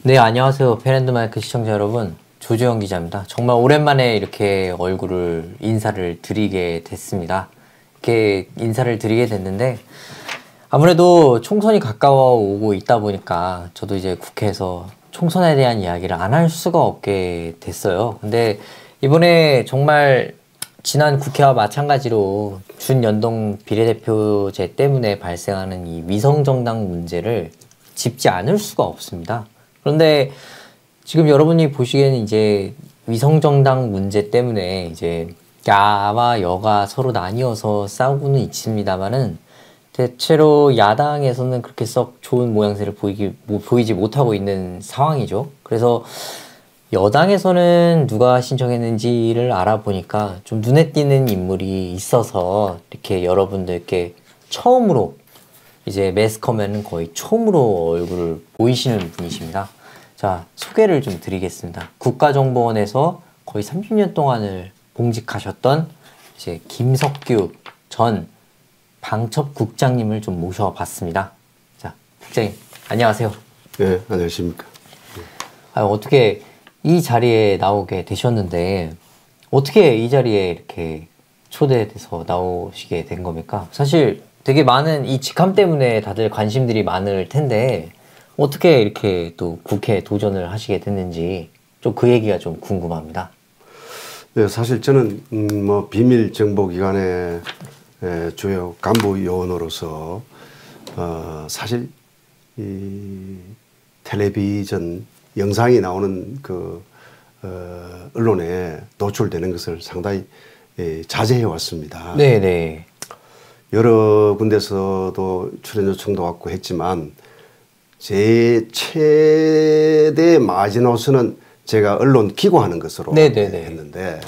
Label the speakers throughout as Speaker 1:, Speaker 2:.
Speaker 1: 네, 안녕하세요. 펜앤드마이크 시청자 여러분. 조주영 기자입니다. 정말 오랜만에 이렇게 인사를 드리게 됐습니다. 이렇게 인사를 드리게 됐는데, 아무래도 총선이 가까워 오고 있다 보니까 저도 이제 국회에서 총선에 대한 이야기를 안 할 수가 없게 됐어요. 근데 이번에 정말 지난 국회와 마찬가지로 준연동 비례대표제 때문에 발생하는 이 위성정당 문제를 짚지 않을 수가 없습니다. 그런데 지금 여러분이 보시기에는 이제 위성정당 문제 때문에 이제 야와 여가 서로 나뉘어서 싸우고는 있습니다만은 대체로 야당에서는 그렇게 썩 좋은 모양새를 보이지 못하고 있는 상황이죠. 그래서 여당에서는 누가 신청했는지를 알아보니까 좀 눈에 띄는 인물이 있어서 이렇게 여러분들께 처음으로 이제 매스컴에는 거의 처음으로 얼굴을 보이시는 분이십니다. 자, 소개를 좀 드리겠습니다. 국가정보원에서 거의 30년 동안을 봉직하셨던 이제 김석규 전 방첩국장님을 좀 모셔봤습니다. 자, 국장님, 안녕하세요.
Speaker 2: 네, 안녕하십니까.
Speaker 1: 어떻게 이 자리에 나오게 되셨는데, 어떻게 이 자리에 이렇게 초대돼서 나오시게 된 겁니까? 사실 되게 많은 이 직함 때문에 다들 관심들이 많을 텐데, 어떻게 이렇게 또 국회에 도전을 하시게 됐는지 좀 그 얘기가 좀 궁금합니다.
Speaker 2: 네, 사실 저는 비밀정보기관의 주요 간부 요원으로서 사실 이 텔레비전 영상이 나오는 그 언론에 노출되는 것을 상당히 자제해 왔습니다.
Speaker 1: 네네.
Speaker 2: 여러 군데서도 출연 요청도 왔고 했지만 제 최대 마지노선은 제가 언론 기고하는 것으로
Speaker 1: 네네네.
Speaker 2: 했는데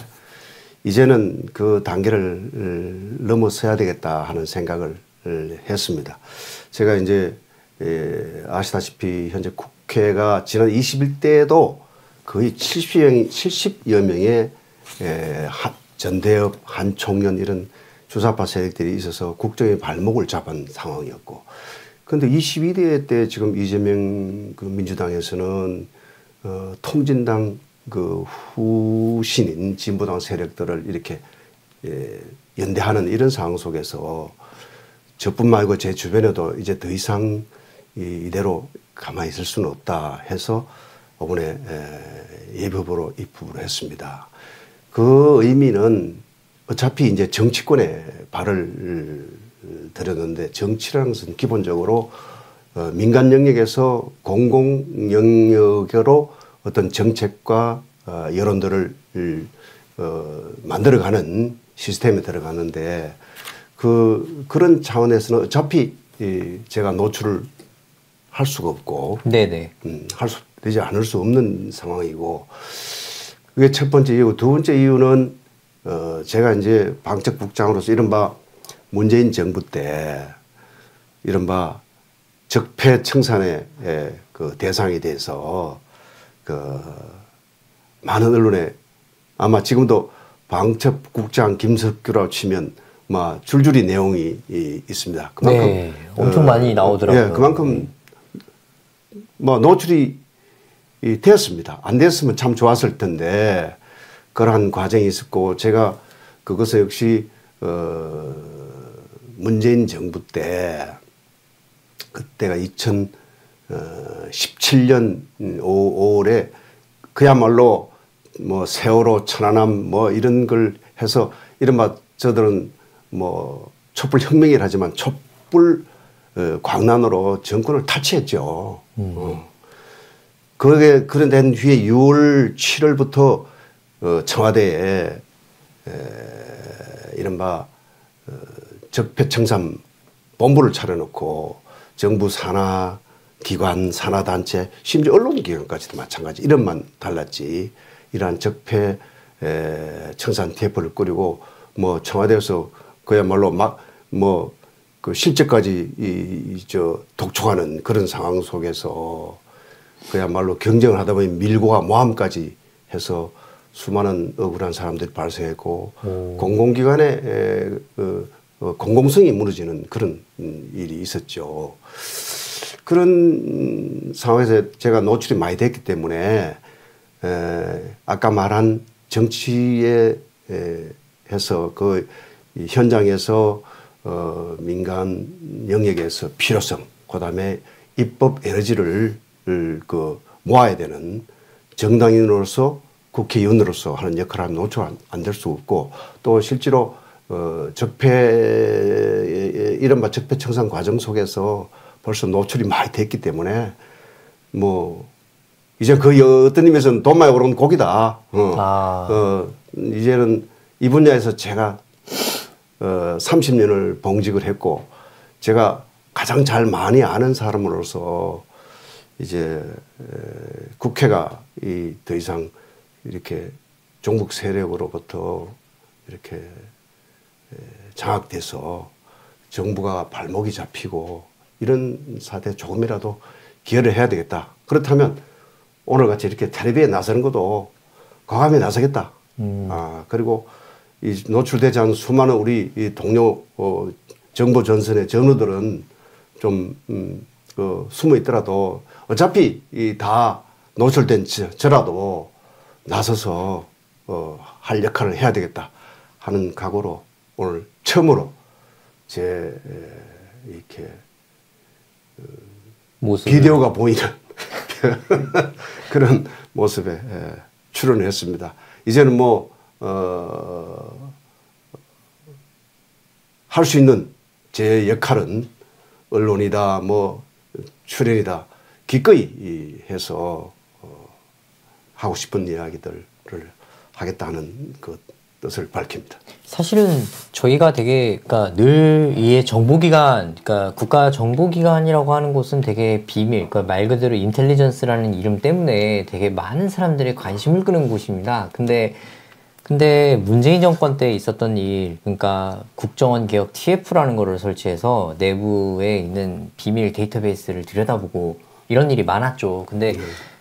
Speaker 2: 이제는 그 단계를 넘어서야 되겠다 하는 생각을 했습니다. 제가 이제 아시다시피 현재 국회가 지난 21대에도 거의 70여 명의 전대협, 한총련 이런 주사파 세력들이 있어서 국정의 발목을 잡은 상황이었고, 그런데 22대 때 지금 이재명 그 민주당에서는 통진당 그 후신인 진보당 세력들을 이렇게 연대하는 이런 상황 속에서 저뿐만 아니고 제 주변에도 이제 더 이상 이대로 가만히 있을 수는 없다 해서 이번에 예비후보로 입후를 했습니다. 그 의미는 어차피 이제 정치권에 발을 들였는데, 정치라는 것은 기본적으로 민간 영역에서 공공 영역으로 어떤 정책과 여론들을 만들어가는 시스템에 들어가는데, 그런 차원에서는 어차피 제가 노출을 할 수가 없고,
Speaker 1: 네네.
Speaker 2: 되지 않을 수 없는 상황이고, 그게 첫 번째 이유고, 두 번째 이유는 제가 이제 방첩국장으로서 이른바 문재인 정부 때 이른바 적폐청산의 그 대상이 돼서 그 많은 언론에 아마 지금도 방첩국장 김석규라고 치면 막 줄줄이 내용이 있습니다. 그만큼
Speaker 1: 네, 엄청 많이 나오더라고요.
Speaker 2: 예, 그만큼 뭐 노출이 되었습니다. 안 됐으면 참 좋았을 텐데 그러한 과정이 있었고, 제가 그것을 역시 문재인 정부 때, 그때가 2017년 5월에 그야말로 뭐 세월호, 천안함 뭐 이런 걸 해서 이른바 저들은 뭐 촛불 혁명이라 하지만 촛불 광란으로 정권을 탈취했죠. 그러게 그런 후에 6월 7월부터 청와대에 이른바 적폐청산 본부를 차려놓고 정부 산하 기관, 산하 단체, 심지어 언론기관까지도 마찬가지, 이름만 달랐지, 이러한 적폐 청산 TF를 꾸리고 뭐 청와대에서 그야말로 그 실제까지 독촉하는 그런 상황 속에서 그야말로 경쟁을 하다 보니 밀고가 모함까지 해서 수많은 억울한 사람들이 발생했고, 공공기관의 공공성이 무너지는 그런 일이 있었죠. 그런 상황에서 제가 노출이 많이 됐기 때문에 아까 말한 정치에 해서 그 현장에서 민간 영역에서 필요성, 그다음에 입법 에너지를 그 모아야 되는 정당인으로서 국회의원으로서 하는 역할을 하면 노출 안 될 수 없고, 또 실제로 이른바 적폐청산 과정 속에서 벌써 노출이 많이 됐기 때문에 뭐 이제 거의 어떤 의미에서는 돈 많이 오른 고기다. 이제는 이 분야에서 제가 30년을 봉직을 했고, 제가 가장 잘 많이 아는 사람으로서 이제 국회가 더 이상 이렇게 종북 세력으로부터 이렇게 장악돼서 정부가 발목이 잡히고 이런 사태에 조금이라도 기여를 해야 되겠다. 그렇다면 오늘같이 이렇게 텔레비에 나서는 것도 과감히 나서겠다. 그리고 이 노출되지 않은 수많은 우리 이 동료 정보 전선의 전우들은 좀 숨어 있더라도 어차피 다 노출된 저라도 나서서 할 역할을 해야 되겠다 하는 각오로 오늘 처음으로 제 이렇게 비디오가 보이는 그런 모습에 출연을 했습니다. 이제는 뭐 할 수 있는 제 역할은 언론이다, 뭐 출연이다, 기꺼이 해서 하고 싶은 이야기들을 하겠다는 그 뜻을 밝힙니다.
Speaker 1: 사실은 저희가 되게, 그러니까 늘 이게 정보기관, 그러니까 국가 정보기관이라고 하는 곳은 되게 비밀, 그러니까 말 그대로 인텔리전스라는 이름 때문에 되게 많은 사람들의 관심을 끄는 곳입니다. 근데 문재인 정권 때 있었던 일, 그러니까 국정원 개혁 TF라는 거를 설치해서 내부에 있는 비밀 데이터베이스를 들여다보고 이런 일이 많았죠. 근데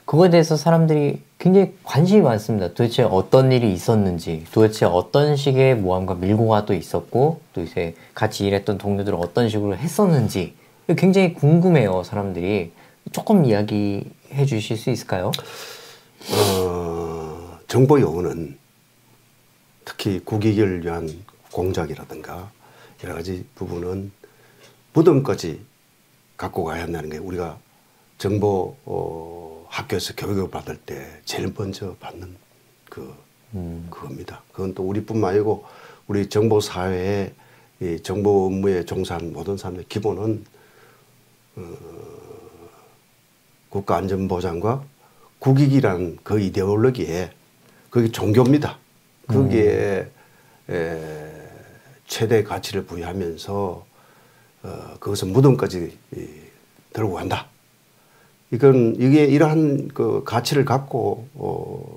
Speaker 1: 그거에 대해서 사람들이 굉장히 관심이 많습니다. 도대체 어떤 일이 있었는지, 도대체 어떤 식의 모함과 밀고가 또 있었고, 또 이제 같이 일했던 동료들은 어떤 식으로 했었는지 굉장히 궁금해요, 사람들이. 조금 이야기해 주실 수 있을까요?
Speaker 2: 정보 요구는 특히 국익을 위한 공작이라든가 여러 가지 부분은 무덤까지 갖고 가야 한다는 게 우리가 정보 학교에서 교육을 받을 때 제일 먼저 받는 그겁니다. 그건 또 우리뿐만 아니고 우리 정보 사회에 이 정보 업무에 종사하는 모든 사람의 기본은 국가 안전보장과 국익이라는 그 이데올로기에 그게 종교입니다. 거기에 최대 가치를 부여하면서 그것을 무덤까지 들고 간다. 이게 이러한 그 가치를 갖고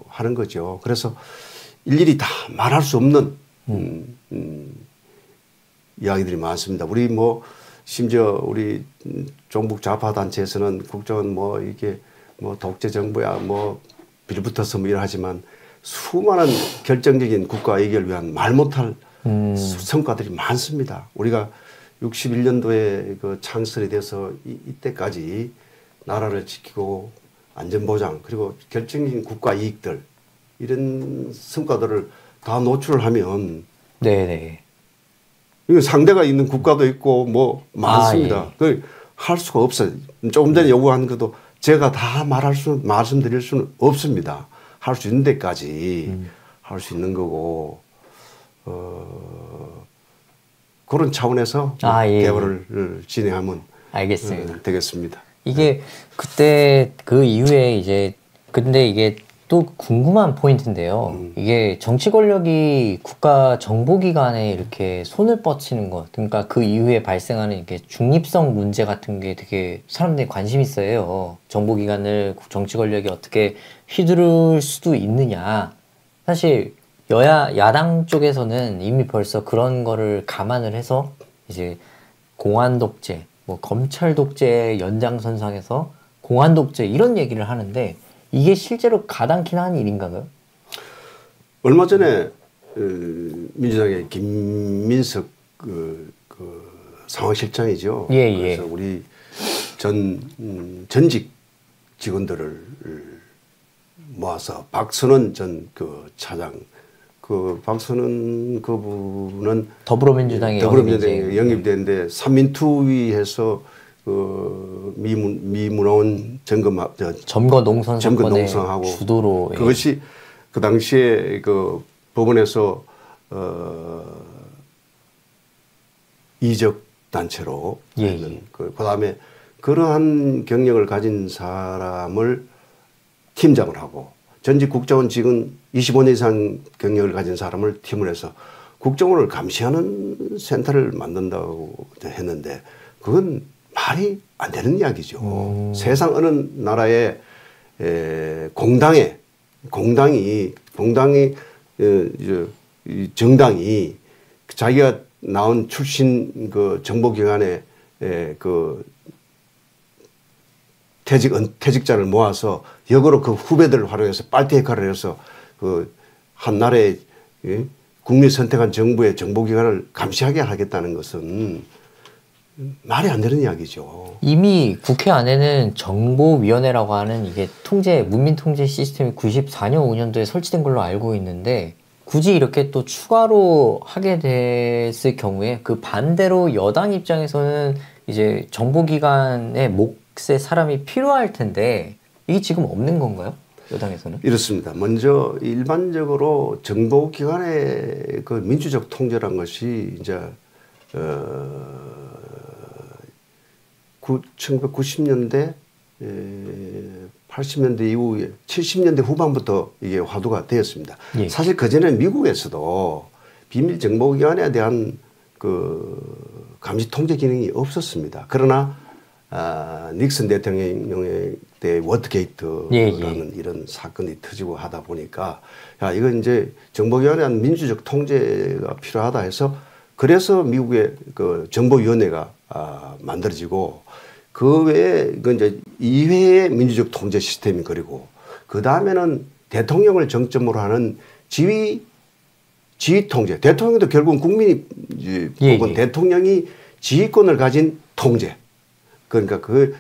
Speaker 2: 하는 거죠. 그래서 일일이 다 말할 수 없는 이야기들이 많습니다. 우리 뭐 심지어 우리 종북 좌파 단체에서는 국정원 뭐 이게 뭐 독재 정부야 뭐 빌붙어서 뭐 이러하지만 수많은 결정적인 국가 이익을 위한 말 못할 성과들이 많습니다. 우리가 61년도에 그 창설이 돼서 이때까지 나라를 지키고 안전보장 그리고 결정적인 국가 이익들 이런 성과들을 다 노출을 하면
Speaker 1: 네네.
Speaker 2: 이거 상대가 있는 국가도 있고 뭐 많습니다. 그 할 수가 없어요. 조금 전에 요구한 것도 제가 다 말씀드릴 수는 없습니다. 할 수 있는 데까지 할 수 있는 거고 그런 차원에서 대화를 진행하면
Speaker 1: 알겠습니다.
Speaker 2: 되겠습니다.
Speaker 1: 이게 그때 그 이후에 이제 근데 이게 또 궁금한 포인트인데요. 이게 정치 권력이 국가 정보기관에 이렇게 손을 뻗치는 것, 그러니까 그 이후에 발생하는 이렇게 중립성 문제 같은 게 되게 사람들이 관심이 있어요. 정보기관을 정치 권력이 어떻게 휘두를 수도 있느냐. 사실 야당 쪽에서는 이미 벌써 그런 거를 감안을 해서 이제 공안 독재, 뭐 검찰 독재 연장선상에서 공안 독재 이런 얘기를 하는데 이게 실제로 가당키나 한 일인가요?
Speaker 2: 얼마 전에 민주당의 김민석 상황실장이죠.
Speaker 1: 예.
Speaker 2: 그래서 우리 전직 직원들을 모아서 박선원 전 그 차장, 그 박선원 그분은
Speaker 1: 더불어민주당에
Speaker 2: 영입되는데 삼민투위해서 그 미문화원
Speaker 1: 점거 농성 사건의
Speaker 2: 농성하고
Speaker 1: 주도로
Speaker 2: 그것이 그 당시에 그 법원에서 이적 단체로 있는 그다음에 그러한 경력을 가진 사람을 팀장을 하고 전직 국정원 직원 25년 이상 경력을 가진 사람을 팀을 해서 국정원을 감시하는 센터를 만든다고 했는데 그건 말이 안 되는 이야기죠. 세상 어느 나라에 정당이 자기가 나온 출신 그 정보기관에 그 퇴직자를 모아서 역으로 그 후배들을 활용해서 빨대 역할을 해서 그 한 나라의 국민이 선택한 정부의 정보기관을 감시하게 하겠다는 것은 말이 안 되는 이야기죠.
Speaker 1: 이미 국회 안에는 정보위원회라고 하는 이게 문민통제 시스템이 94년, 5년도에 설치된 걸로 알고 있는데 굳이 이렇게 또 추가로 하게 됐을 경우에 그 반대로 여당 입장에서는 이제 정보기관의 몫의 사람이 필요할 텐데 이게 지금 없는 건가요? 여당에서는? 이렇습니다.
Speaker 2: 먼저 일반적으로 정보기관의 그 민주적 통제란 것이 이제 1990년대, 80년대 이후에 70년대 후반부터 이게 화두가 되었습니다. 예. 사실 그전에는 미국에서도 비밀 정보기관에 대한 그 감시 통제 기능이 없었습니다. 그러나 닉슨 대통령의 때 워터게이트라는 이런 사건이 터지고 하다 보니까 야, 이건 이제 정보기관에 대한 민주적 통제가 필요하다 해서 그래서 미국의 그 정보위원회가 만들어지고 그 외에 이건 이제 이회의 민주적 통제 시스템이 그리고 그 다음에는 대통령을 정점으로 하는 지휘 통제. 대통령도 결국은 국민이 혹은 대통령이 지휘권을 가진 통제. 그러니까 그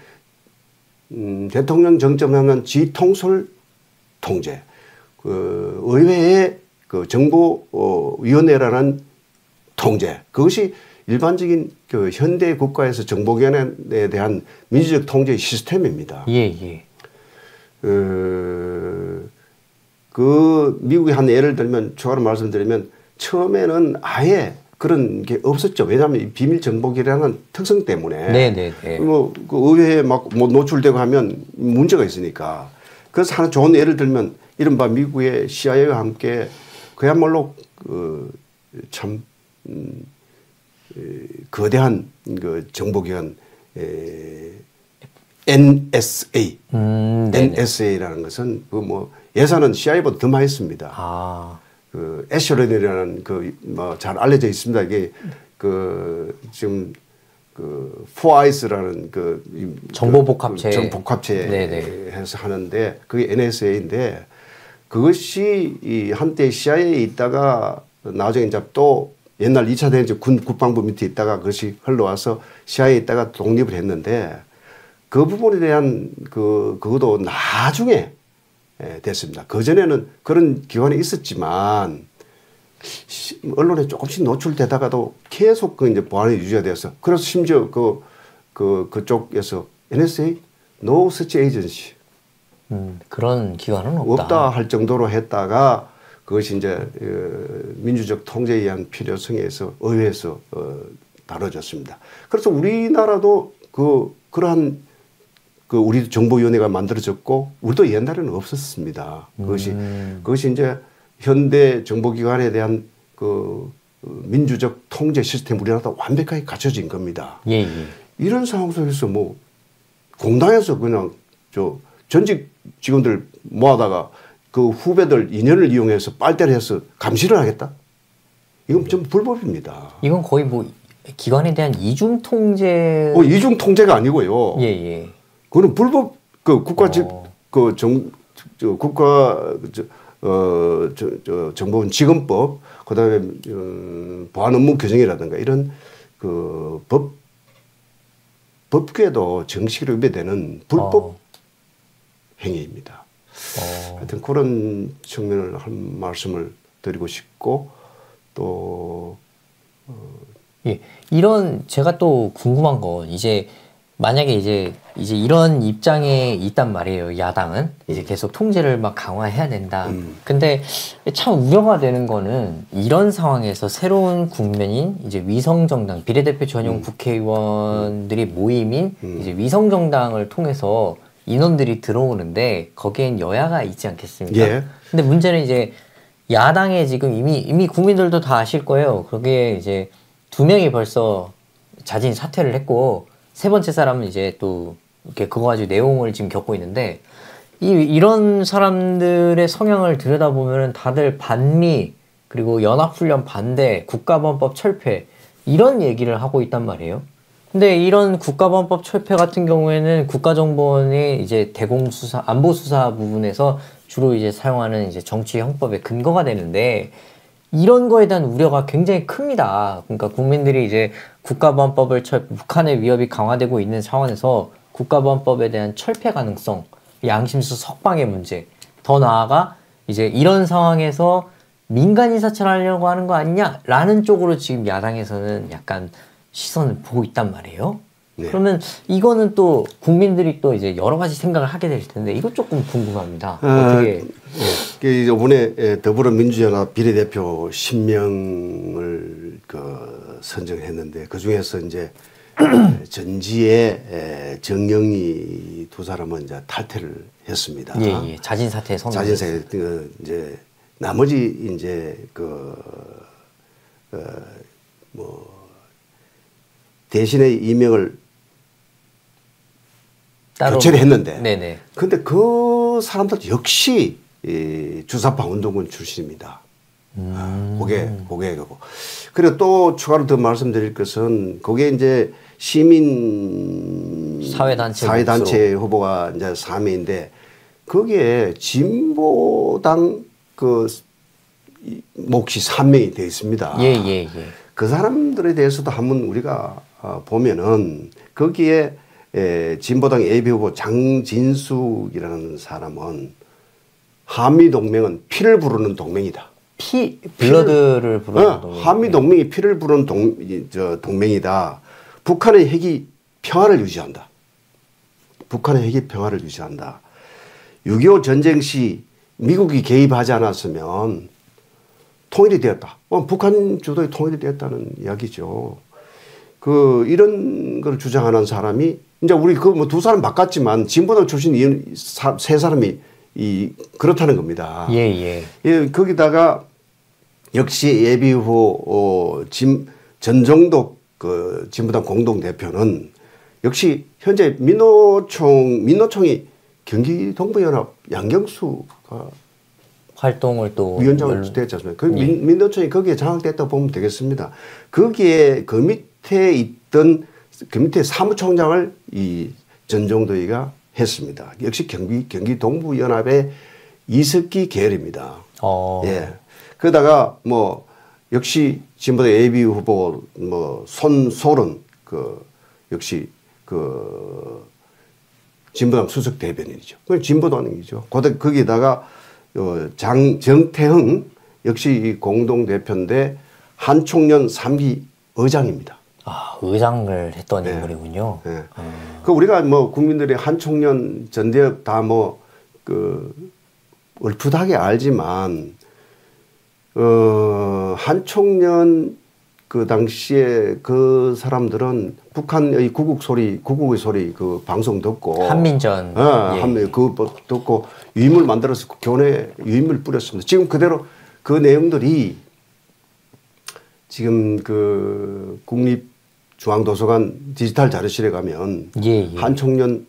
Speaker 2: 대통령 정점하는 지휘통솔 통제. 그 의회의 그 정보위원회라는 통제. 그것이 일반적인 그 현대 국가에서 정보기관에 대한 민주적 통제 시스템입니다. 그 미국의 한 예를 들면 추가로 말씀드리면 처음에는 아예 그런 게 없었죠. 왜냐하면 비밀 정보기라는 특성 때문에 뭐 그 의회에 막 뭐 노출되고 하면 문제가 있으니까. 그래서 하나 좋은 예를 들면 이른바 미국의 CIA와 함께 그야말로 참 거대한 그 정보기관 NSA, NSA라는 것은 그 뭐 예산은 CIA보다 더 많이 씁니다. 그 애셔런이라는 그 뭐 잘 알려져 있습니다. 이게 그 지금 그 포아이스라는 그
Speaker 1: 정보복합체
Speaker 2: 해서 하는데 그게 NSA인데 그것이 이 한때 CIA에 있다가 나중에 이제 또 옛날 2차 대전 국방부 밑에 있다가 그것이 흘러와서 CIA에 있다가 독립을 했는데 그 부분에 대한 그것도 나중에 됐습니다. 그전에는 그런 기관이 있었지만 언론에 조금씩 노출되다가도 계속 그 이제 보안이 유지가 되어서 그래서 심지어 그쪽에서 NSA No Such Agency
Speaker 1: 그런 기관은
Speaker 2: 없다 할 정도로 했다가 그것이 이제 민주적 통제에 의한 필요성에서 의회에서 다뤄졌습니다. 그래서 우리나라도 그러한 우리 정보위원회가 만들어졌고 우리도 옛날에는 없었습니다. 그것이 이제 현대 정보기관에 대한 민주적 통제 시스템 우리나라도 완벽하게 갖춰진 겁니다. 이런 상황 속에서 뭐 공당에서 그냥 전직 직원들 모아다가 그 후배들 인연을 이용해서 빨대를 해서 감시를 하겠다? 이건 좀 불법입니다.
Speaker 1: 이건 거의 뭐 기관에 대한 이중 통제.
Speaker 2: 이중 통제가 아니고요. 그거는 불법 국가 정보원 직원법 그다음에 보안 업무 규정이라든가 이런 그 법규에도 정식으로 위배되는 불법 행위입니다. 하여튼 그런 측면을 한 말씀을 드리고 싶고 또
Speaker 1: 예, 이런 제가 또 궁금한 건 이제 만약에 이제 이런 입장에 있단 말이에요. 야당은 이제 계속 통제를 막 강화해야 된다. 근데 참 우려가 되는 거는 이런 상황에서 새로운 국면인 이제 위성정당 비례대표 전용 국회의원들이 모임인 이제 위성정당을 통해서 인원들이 들어오는데 거기엔 여야가 있지 않겠습니까?
Speaker 2: 예.
Speaker 1: 근데 문제는 이제 야당에 지금 이미 국민들도 다 아실 거예요. 거기에 이제 2명이 벌써 자진 사퇴를 했고 세 번째 사람은 이제 또 이렇게 그거 가지고 내용을 지금 겪고 있는데 이런 사람들의 성향을 들여다보면 다들 반미 그리고 연합훈련 반대 국가범법 철폐 이런 얘기를 하고 있단 말이에요. 근데 이런 국가범법 철폐 같은 경우에는 국가정보원의 이제 대공수사 안보수사 부분에서 주로 이제 사용하는 이제 정치형법의 근거가 되는데 이런 거에 대한 우려가 굉장히 큽니다. 그러니까 국민들이 이제 국가보안법을 북한의 위협이 강화되고 있는 상황에서 국가보안법에 대한 철폐 가능성, 양심수 석방의 문제, 더 나아가 이제 이런 상황에서 민간 인사처하려고 하는 거 아니냐라는 쪽으로 지금 야당에서는 약간 시선을 보고 있단 말이에요.
Speaker 2: 네.
Speaker 1: 그러면 이거는 또 국민들이 또 이제 여러 가지 생각을 하게 될 텐데 이것 조금 궁금합니다. 어떻게?
Speaker 2: 이번에 더불어민주연합 비례대표 10명을 선정했는데 그 중에서 이제 전지의 정영희 두 사람은 이제 탈퇴를 했습니다.
Speaker 1: 예. 자진 사퇴 선언.
Speaker 2: 자진 사퇴 이제 나머지 이제 대신에 임명을 교체를 했는데.
Speaker 1: 네네.
Speaker 2: 근데 그 사람들 역시 주사파 운동군 출신입니다. 그거. 그리고 또 추가로 더 말씀드릴 것은 그게 이제 시민 사회단체 후보가 이제 3위인데 거기에 진보당 몫이 3명이 되어 있습니다.
Speaker 1: 예.
Speaker 2: 그 사람들에 대해서도 한번 우리가 보면은 거기에 진보당 예비후보 장진숙이라는 사람은 한미동맹은 피를 부르는 동맹이다.
Speaker 1: 블러드를 부르는 동맹.
Speaker 2: 한미동맹이 피를 부르는 동맹이다. 북한의 핵이 평화를 유지한다. 6.25 전쟁 시 미국이 개입하지 않았으면 통일이 되었다. 북한 주도의 통일이 되었다는 이야기죠. 이런 걸 주장하는 사람이 이제 우리 두 사람 바꿨지만 진보당 출신 세 사람이 그렇다는 겁니다.
Speaker 1: 예.
Speaker 2: 거기다가 역시 예비후보 전정독 진보당 공동대표는 역시 현재 민노총이 경기동부연합 양경수가
Speaker 1: 활동을 또
Speaker 2: 위원장을 됐지 않습니까? 민노총이 거기에 장악됐다고 보면 되겠습니다. 거기에 그 밑에 사무총장을 이 전정도이가 했습니다. 역시 경기동부연합의 이석기 계열입니다. 예. 그러다가 역시 진보당 예비 후보 손소른 역시 진보당 수석 대변인이죠. 그 진보당이죠. 거기다가 정태흥 역시 공동 대표인데 한총련 3기 의장입니다.
Speaker 1: 의장을 했던 인물이군요.
Speaker 2: 네. 우리가 국민들이 한총련 전대협 다 얼핏하게 알지만 한총련 그 당시에 그 사람들은 북한의 구국의 소리 그 방송 듣고
Speaker 1: 한민전
Speaker 2: 그거 듣고 유인물 만들어서 교내 유인물 뿌렸습니다. 지금 그대로 그 내용들이 지금 국립중앙도서관 디지털 자료실에 가면 한총련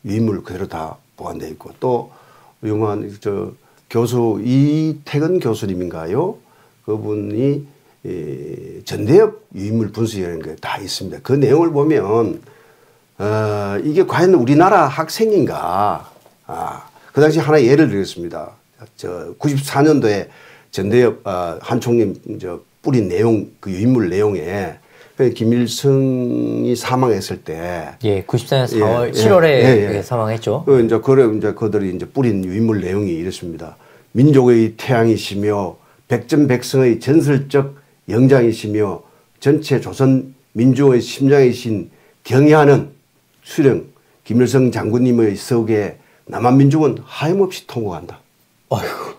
Speaker 2: 유인물 그대로 다 보관되어 있고 또 유명한 교수 이태근 교수님인가요? 그분이 전대협 유인물 분수라는 게 다 있습니다. 그 내용을 보면 이게 과연 우리나라 학생인가? 그 당시 하나 예를 들겠습니다. 94년도에 전대협 한총림 뿌린 내용 그 유인물 내용에 김일성이 사망했을 때
Speaker 1: 예, 94년 4월,
Speaker 2: 예,
Speaker 1: 7월에
Speaker 2: 예.
Speaker 1: 사망했죠.
Speaker 2: 이제 그들이 이제 뿌린 유인물 내용이 이렇습니다. 민족의 태양이시며 백전백승의 전설적 영장이시며 전체 조선 민족의 심장이신 경애하는 수령 김일성 장군님의 서기에 남한 민족은 하염없이 통곡한다.
Speaker 1: 어휴.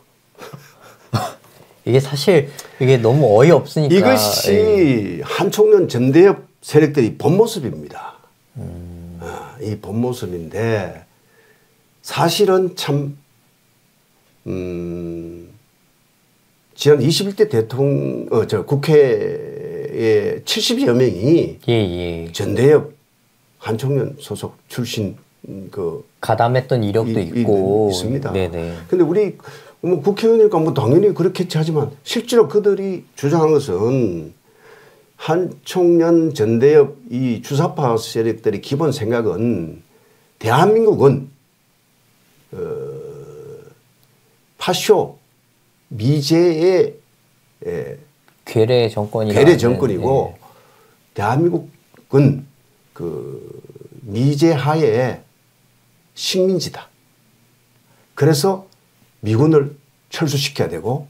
Speaker 1: 이게 사실 이게 너무 어이없으니까.
Speaker 2: 이것이 한총련 전대협 세력들이 본 모습입니다. 이 본 모습인데 사실은 참 지난 21대 국회에 70여 명이 전대협 한총련 소속 출신
Speaker 1: 가담했던 이력도 있고
Speaker 2: 있습니다.
Speaker 1: 네네.
Speaker 2: 근데 우리 뭐 국회의원이니까 뭐 당연히 그렇겠지 하지만 실제로 그들이 주장한 것은 한총련 전대협 이 주사파 세력들의 기본 생각은 대한민국은 파쇼 미제의
Speaker 1: 괴뢰
Speaker 2: 정권이고
Speaker 1: 네.
Speaker 2: 대한민국은 미제 하에 식민지다. 그래서 미군을 철수시켜야 되고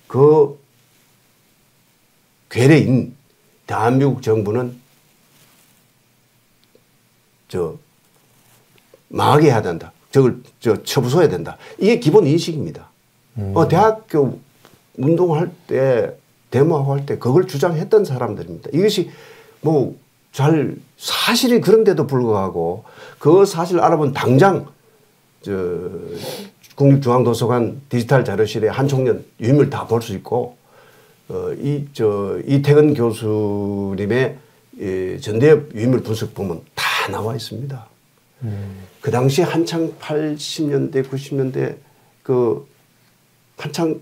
Speaker 2: 그 괴뢰인 대한민국 정부는 망하게 해야 된다. 저걸 처부숴야 된다. 이게 기본 인식입니다. 대학교 운동할 때 데모하고 할 때 그걸 주장했던 사람들입니다. 이것이 뭐 잘 사실이 그런데도 불구하고 그 사실 알아본 당장 국립중앙도서관 디지털 자료실에 한총련 유인물 다 볼 수 있고 이태근 교수님의 전대협 유인물 분석 보면 다 나와 있습니다. 그 당시 한창 80년대 90년대 한창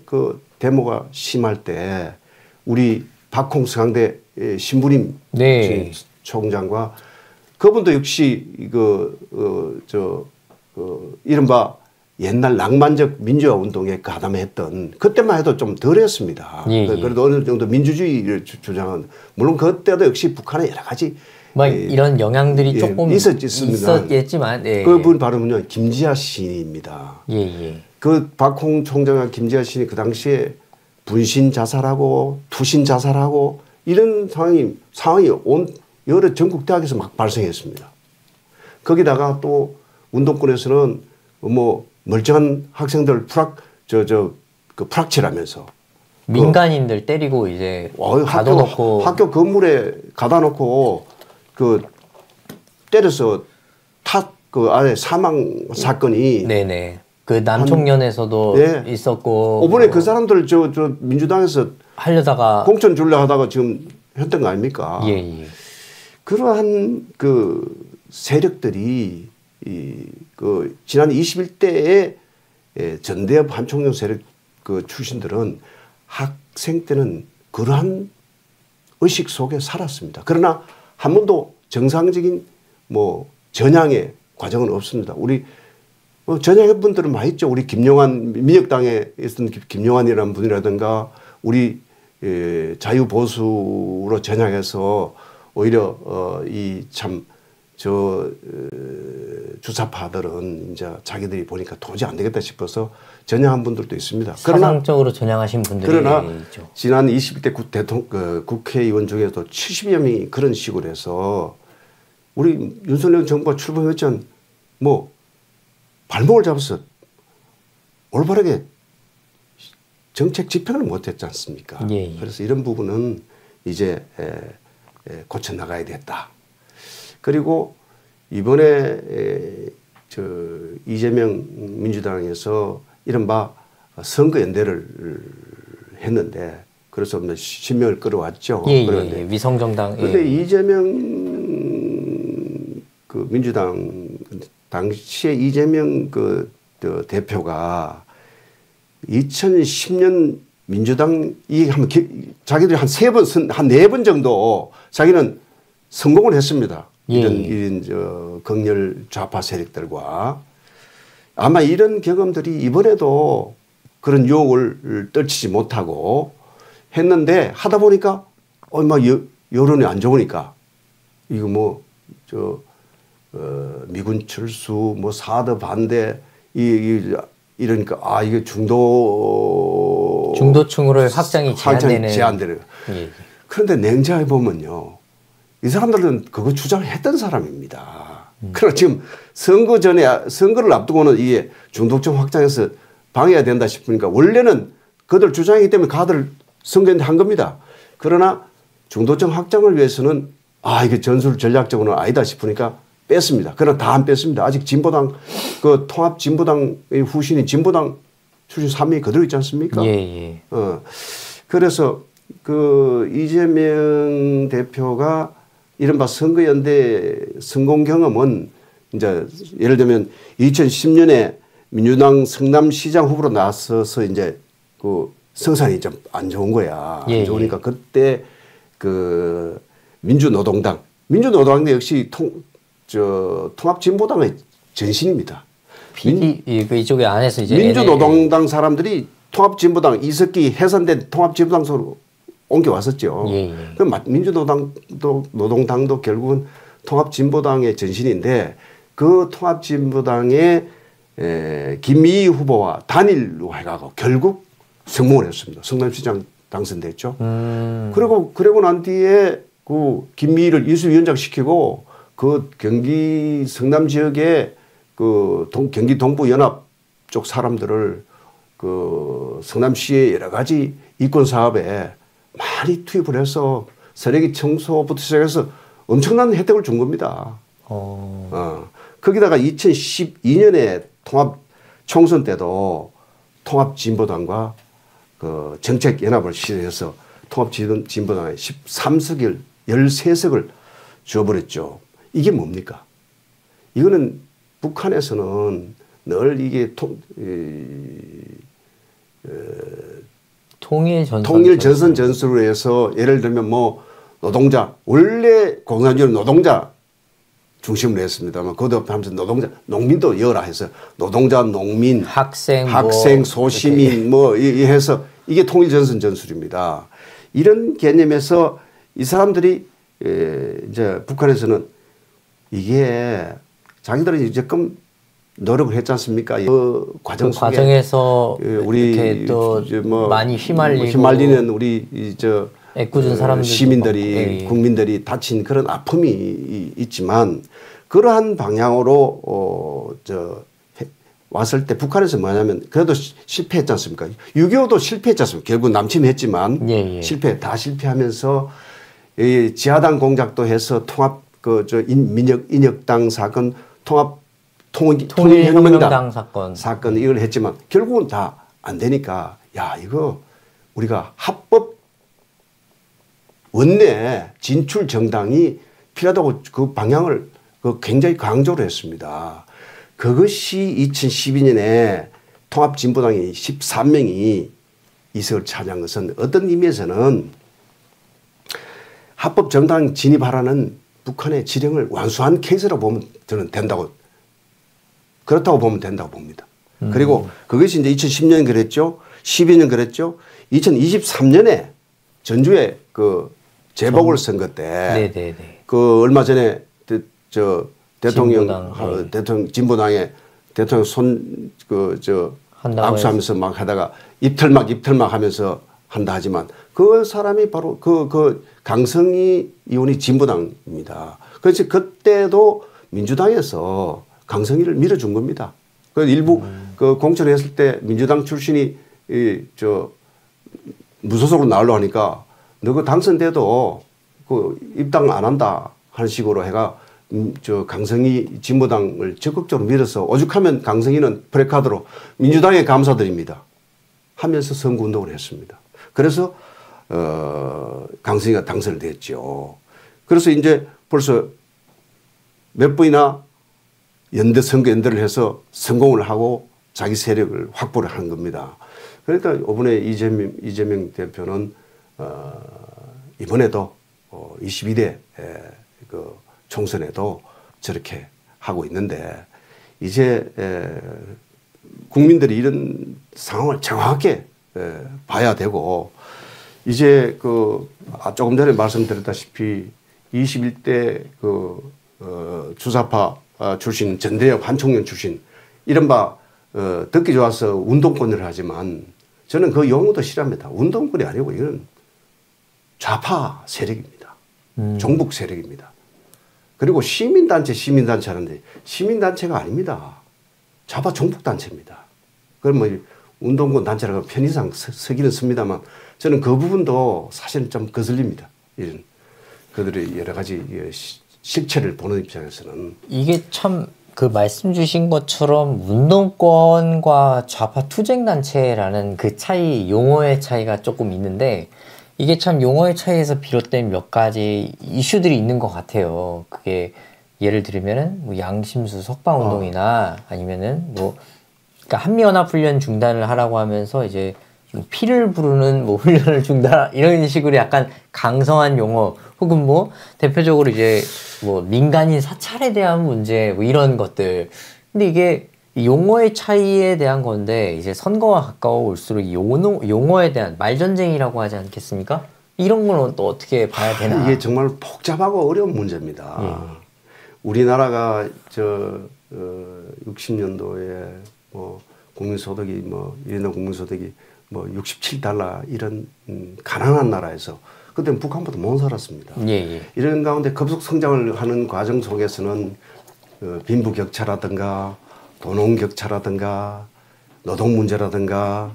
Speaker 2: 데모가 심할 때 우리 박홍수강대 신부님
Speaker 1: 네.
Speaker 2: 총장과 그분도 역시 이른바 옛날 낭만적 민주화 운동에 가담했던 그때만 해도 좀 덜했습니다. 그래도 어느 정도 민주주의를 주장한 물론 그때도 역시 북한의 여러 가지
Speaker 1: 이런 영향들이 조금 있었겠지만
Speaker 2: 그분 바로는요 김지하 시인입니다. 그 박홍 총장과 김지하 시인이 그 당시에 분신 자살하고 투신 자살하고 이런 상황이 온 여러 전국 대학에서 막 발생했습니다. 거기다가 또 운동권에서는 뭐 멀쩡한 학생들 프락치라면서
Speaker 1: 민간인들 때리고 이제 가둬놓고
Speaker 2: 학교 건물에 가다 놓고 때려서 안에 사망 사건이
Speaker 1: 네네. 그 남총련에서도 있었고
Speaker 2: 이번에 그 사람들 민주당에서
Speaker 1: 하려다가
Speaker 2: 공천 주려 하다가 지금 했던 거 아닙니까? 그러한 세력들이 지난 21대의 전대협 한총련 세력 출신들은 학생 때는 그러한 의식 속에 살았습니다. 그러나 한 번도 정상적인 전향의 과정은 없습니다. 우리 전향의 분들은 많이 있죠. 우리 김용환 민혁당에 있었던 김용환이라는 분이라든가 우리 자유보수로 전향해서 오히려 주사파들은 이제 자기들이 보니까 도저히 안 되겠다 싶어서 전향한 분들도 있습니다.
Speaker 1: 사상적으로 전향하신 분들이 있죠.
Speaker 2: 지난 21대 국회의원 중에도 70여 명이 그런 식으로 해서 우리 윤석열 정부가 출범했 전 발목을 잡아서 올바르게 정책 집행을 못했지 않습니까? 그래서 이런 부분은 이제 고쳐 나가야 됐다. 그리고 이번에 이재명 민주당에서 이른바 선거연대를 했는데 그래서 신명을 끌어왔죠.
Speaker 1: 그런데 위성정당.
Speaker 2: 그런데 이재명 민주당 당시에 이재명 대표가 2010년 민주당 자기들이 한 4번 정도 자기는 성공을 했습니다. 이런 극렬 좌파 세력들과 아마 이런 경험들이 이번에도 그런 유혹을 떨치지 못하고 했는데 하다 보니까 여론이 안 좋으니까 이거 뭐 미군 철수 뭐 사드 반대 이러니까 아 이게
Speaker 1: 중도층으로 확장이
Speaker 2: 제한되는.
Speaker 1: 예.
Speaker 2: 그런데 냉정해 보면요, 이 사람들은 그거 주장을 했던 사람입니다. 그러나 지금 선거를 앞두고는 이게 중도층 확장해서 방해해야 된다 싶으니까 원래는 그들 주장이기 때문에 가들 선거에 한 겁니다. 그러나 중도층 확장을 위해서는 아 이게 전술 전략적으로는 아니다 싶으니까 뺐습니다. 그러나 다 안 뺐습니다. 아직 진보당 그 통합 진보당의 후신이 진보당 출신 3명이 그대로 있지 않습니까?
Speaker 1: 예.
Speaker 2: 그래서 그 이재명 대표가 이른바 선거연대 성공 경험은 이제 예를 들면 2010년에 민주당 성남시장 후보로 나서서 이제 그 성산이 좀 안 좋은 거야. 안 좋으니까 그때 그 민주노동당 역시 통합진보당의 전신입니다.
Speaker 1: 이쪽에 안에서 이제
Speaker 2: 민주노동당 사람들이 통합진보당 이석기 해산된 통합진보당으로 옮겨왔었죠. 그럼 노동당도 결국은 통합진보당의 전신인데 그 통합진보당의 김미희 후보와 단일로 해가고 결국 성공을 했습니다. 성남시장 당선됐죠. 그리고 난 뒤에 그 김미희를 인수위원장 시키고 그 경기 성남 지역에 그 경기 동부 연합 쪽 사람들을 그 성남시의 여러 가지 이권 사업에 많이 투입을 해서 쓰레기 청소부터 시작해서 엄청난 혜택을 준 겁니다. 거기다가 2012년에 통합 총선 때도 통합진보당과 그 정책연합을 실현해서 통합진보당에 13석을 13석을 줘버렸죠. 이게 뭡니까? 이거는 북한에서는 늘 이게 통일 전선 전술로 해서 예를 들면 뭐 노동자 원래 공산주의는 노동자 중심으로 했습니다만 그것도 하면서 농민도 이어라 해서 노동자, 농민, 학생, 소시민 뭐 해서 이게 통일 전선 전술입니다. 이런 개념에서 이 사람들이 이제 북한에서는 이게 자기들은 이제 조금 노력을 했지 않습니까? 그 과정 속에
Speaker 1: 과정에서
Speaker 2: 우리
Speaker 1: 이렇게 또 뭐 많이
Speaker 2: 휘말리는 우리
Speaker 1: 애꿎은 사람들
Speaker 2: 시민들이 국민들이 다친 그런 아픔이 있지만 그러한 방향으로 왔을 때 북한에서 뭐냐면 그래도 실패했지 않습니까? 6.25도 실패했지 않습니까? 결국 남침했지만 실패하면서 지하당 공작도 해서 통합 인혁당 사건 통일혁명당 사건 이걸 했지만 결국은 다 안 되니까 야 이거 우리가 합법 원내 진출 정당이 필요하다고 그 방향을 굉장히 강조를 했습니다. 그것이 2012년에 통합진보당이 13명이 이석을 차지한 것은 어떤 의미에서는 합법 정당 진입하라는 북한의 지령을 완수한 케이스라고 보면 저는 그렇다고 보면 된다고 봅니다. 그리고 그것이 이제 2010년 그랬죠. 12년 그랬죠. 2023년에 전주에 그 재보궐 선거 때 그 얼마 전에 대통령 진보당의 대통령 악수하면서 막 하다가 입틀막 하면서 한다 하지만 그 사람이 바로 그 강성희 의원이 진보당입니다. 그래서 그때도 민주당에서 강성희를 밀어준 겁니다. 그 일부 그 공천을 했을 때 민주당 출신이 무소속으로 나오려고 하니까 너 그 당선돼도 그 입당 안 한다 하는 식으로 해가 강성희 진보당을 적극적으로 밀어서 오죽하면 강성희는 프레카드로 민주당에 감사드립니다 하면서 선거운동을 했습니다. 그래서 강성희가 당선됐죠. 그래서 이제 벌써 몇 번이나 선거연대를 해서 성공을 하고 자기 세력을 확보를 한 겁니다. 그러니까 이번에 이재명 대표는 이번에도 22대 그 총선에도 저렇게 하고 있는데 이제 국민들이 이런 상황을 정확하게 봐야 되고 이제 조금 전에 말씀드렸다시피 21대 주사파 출신 전대협 한총련 출신 이른바 듣기 좋아서 운동권을 하지만 저는 그 용어도 싫어합니다. 운동권이 아니고 이건 좌파 세력입니다. 종북 세력입니다. 그리고 시민단체 하는데 시민단체가 아닙니다. 좌파 종북단체입니다. 그럼 뭐 운동권 단체라고 편의상 서기는 씁니다만 저는 그 부분도 사실은 좀 거슬립니다. 이런 그들의 여러 가지 실체를 보는 입장에서는.
Speaker 1: 이게 참 그 말씀 주신 것처럼 운동권과 좌파 투쟁단체라는 그 차이, 용어의 차이가 조금 있는데 이게 참 용어의 차이에서 비롯된 몇 가지 이슈들이 있는 것 같아요. 그게 예를 들면은 뭐 양심수 석방운동이나 아니면은 뭐 그러니까 한미연합훈련 중단을 하라고 하면서 이제 좀 피를 부르는 뭐 훈련을 중단 이런 식으로 약간 강성한 용어 혹은 뭐 대표적으로 이제 뭐 민간인 사찰에 대한 문제 뭐 이런 것들. 근데 이게 용어의 차이에 대한 건데 이제 선거가 가까워 올수록 이 용어에 대한 말전쟁이라고 하지 않겠습니까? 이런 건 또 어떻게 봐야 되나?
Speaker 2: 이게 정말 복잡하고 어려운 문제입니다. 우리나라가 60년도에 뭐 국민소득이 뭐 1인당 국민소득이 뭐 67달러 이런 가난한 나라에서 그때는 북한보다 못 살았습니다. 이런 가운데 급속 성장을 하는 과정 속에서는 빈부격차라든가 도농격차라든가 노동 문제라든가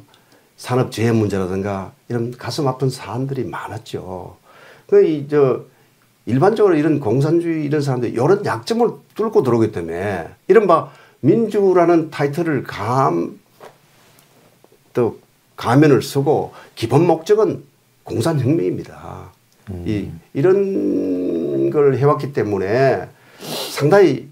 Speaker 2: 산업재해 문제라든가 이런 가슴 아픈 사안들이 많았죠. 일반적으로 이런 공산주의 이런 사람들이 이런 약점을 뚫고 들어오기 때문에 이른바 민주라는 타이틀을 가면을 쓰고 기본 목적은 공산혁명입니다. 이런 걸 해왔기 때문에 상당히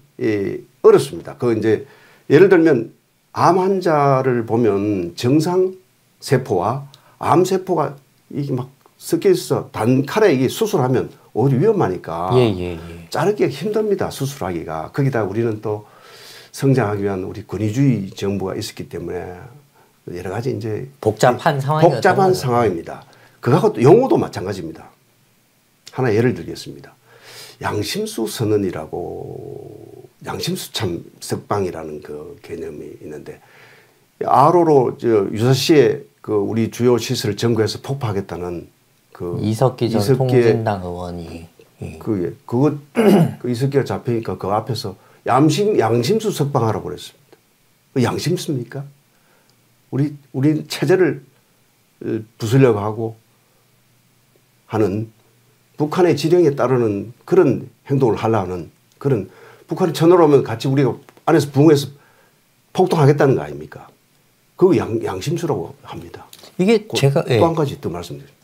Speaker 2: 어렵습니다. 이제 예를 들면 암 환자를 보면 정상 세포와 암 세포가 이게 막 섞여 있어 단칼에 이게 수술하면 오히려 위험하니까 자르기가 힘듭니다. 수술하기가. 거기다 우리는 또 성장하기 위한 우리 권위주의 정부가 있었기 때문에 여러 가지 이제
Speaker 1: 복잡한
Speaker 2: 상황입니다. 그하고 용어도 마찬가지입니다. 하나 예를 들겠습니다. 양심수 선언이라고 양심수 참 석방이라는 그 개념이 있는데 아로로 유사시에 우리 주요 시설을 점거해서 폭파하겠다는
Speaker 1: 이석기 전 통진당 의원이
Speaker 2: 그 이석기가 잡히니까 그 앞에서 양심수 석방하라고 그랬습니다. 양심수입니까? 우리 체제를 부수려고 하고 하는 북한의 지령에 따르는 그런 행동을 하려는 그런 북한이 쳐들어오면 같이 우리가 안에서 부응해서 폭동하겠다는 거 아닙니까? 그거 양심수라고 합니다.
Speaker 1: 이게 제가
Speaker 2: 또 한 가지 더 말씀드립니다.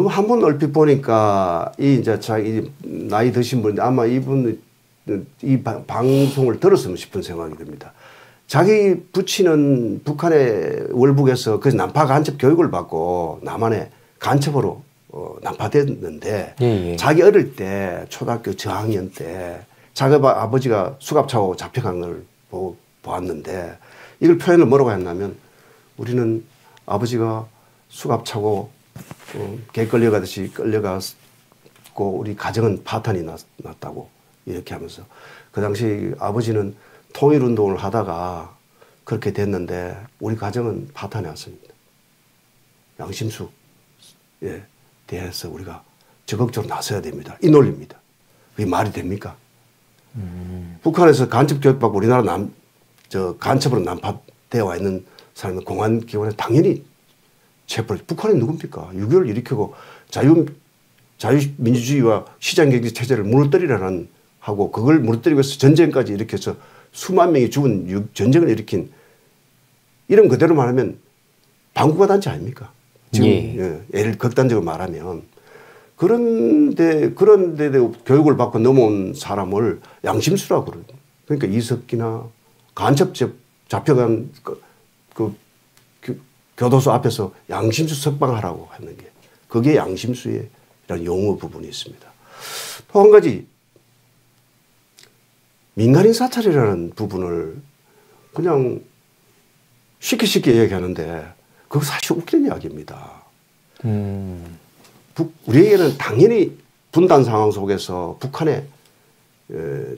Speaker 2: 한번 얼핏 보니까 이제 자기 나이 드신 분인데 아마 이분 이 방송을 들었으면 싶은 생각이 듭니다. 자기 부친은 북한의 월북에서 그 난파 간첩 교육을 받고 남한에 간첩으로 난파됐는데 자기 어릴 때 초등학교 저학년 때 자기 아버지가 수갑차고 잡혀간 걸 보았는데 이걸 표현을 뭐라고 했냐면 우리는 아버지가 수갑차고 개 끌려가듯이 끌려갔고 우리 가정은 파탄이 났다고 이렇게 하면서 그 당시 아버지는 통일운동을 하다가 그렇게 됐는데 우리 가정은 파탄이 왔습니다. 양심수에 대해서 우리가 적극적으로 나서야 됩니다. 이 논리입니다. 그게 말이 됩니까? 북한에서 간첩 교육받고 우리나라 간첩으로 난파되어 와 있는 사람은 공안기관에 당연히 체포를. 북한이 누굽니까? 6.25를 일으키고 자유민주주의와 시장경제 체제를 무너뜨리라는 하고 그걸 무너뜨리기 위해서 전쟁까지 일으켜서 수만 명이 죽은 전쟁을 일으킨 이름 그대로 말하면 반국가 단체 아닙니까? 지금 예를 극단적으로 말하면 그런데 교육을 받고 넘어온 사람을 양심수라고 그러죠. 그러니까 이석기나 간첩 잡혀간 교도소 앞에서 양심수 석방하라고 하는 게 그게 양심수의 이런 용어 부분이 있습니다. 또 한 가지 민간인 사찰이라는 부분을 그냥 쉽게 얘기하는데 그거 사실 웃기는 이야기입니다. 우리에게는 당연히 분단 상황 속에서 북한의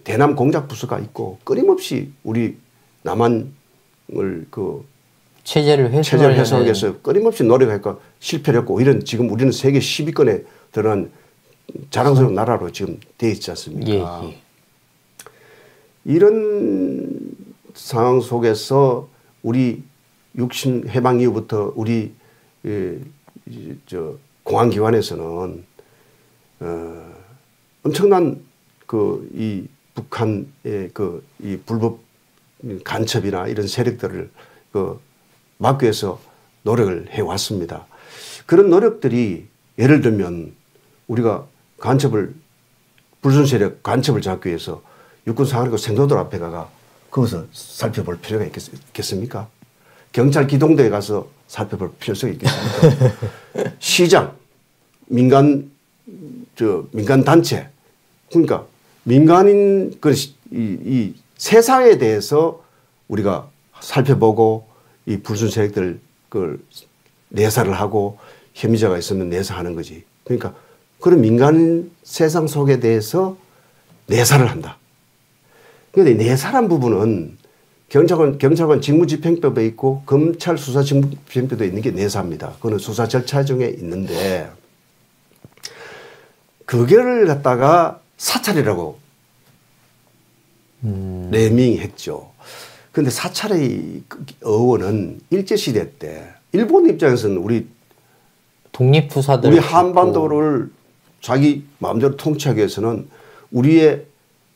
Speaker 2: 대남 공작 부서가 있고 끊임없이 우리 남한을 그
Speaker 1: 체제를
Speaker 2: 회수하기 위해서 끊임없이 노력했고 실패를 했고 이런 지금 우리는 세계 10위권에 들어간 자랑스러운 나라로 지금 되어 있지 않습니까?
Speaker 1: 예.
Speaker 2: 이런 상황 속에서 우리 60 해방 이후부터 우리 공안기관에서는 엄청난 그 이 북한의 그 이 불법 간첩이나 이런 세력들을 그 막기 위해서 노력을 해왔습니다. 그런 노력들이 예를 들면 우리가 불순 세력 간첩을 잡기 위해서 육군 상하리고 생도들 앞에 가가 거기서 살펴볼 필요가 있겠습니까? 경찰 기동대에 가서 살펴볼 필요성이 있겠습니까? 시장, 민간 단체, 그러니까 민간인 이 세상에 대해서 우리가 살펴보고 이 불순 세력들 그 내사를 하고 혐의자가 있으면 내사하는 거지. 그러니까 그런 민간 세상 속에 대해서 내사를 한다. 그런데 내사란 부분은 경찰관 직무집행법에 있고 검찰 수사직무집행법에 있는 게 내사입니다. 그거는 수사 절차 중에 있는데 그거를 갖다가 사찰이라고 네이밍했죠. 그런데 사찰의 어원은 일제시대 때 일본 입장에서는 우리 한반도를 자기 마음대로 통치하기 위해서는 우리의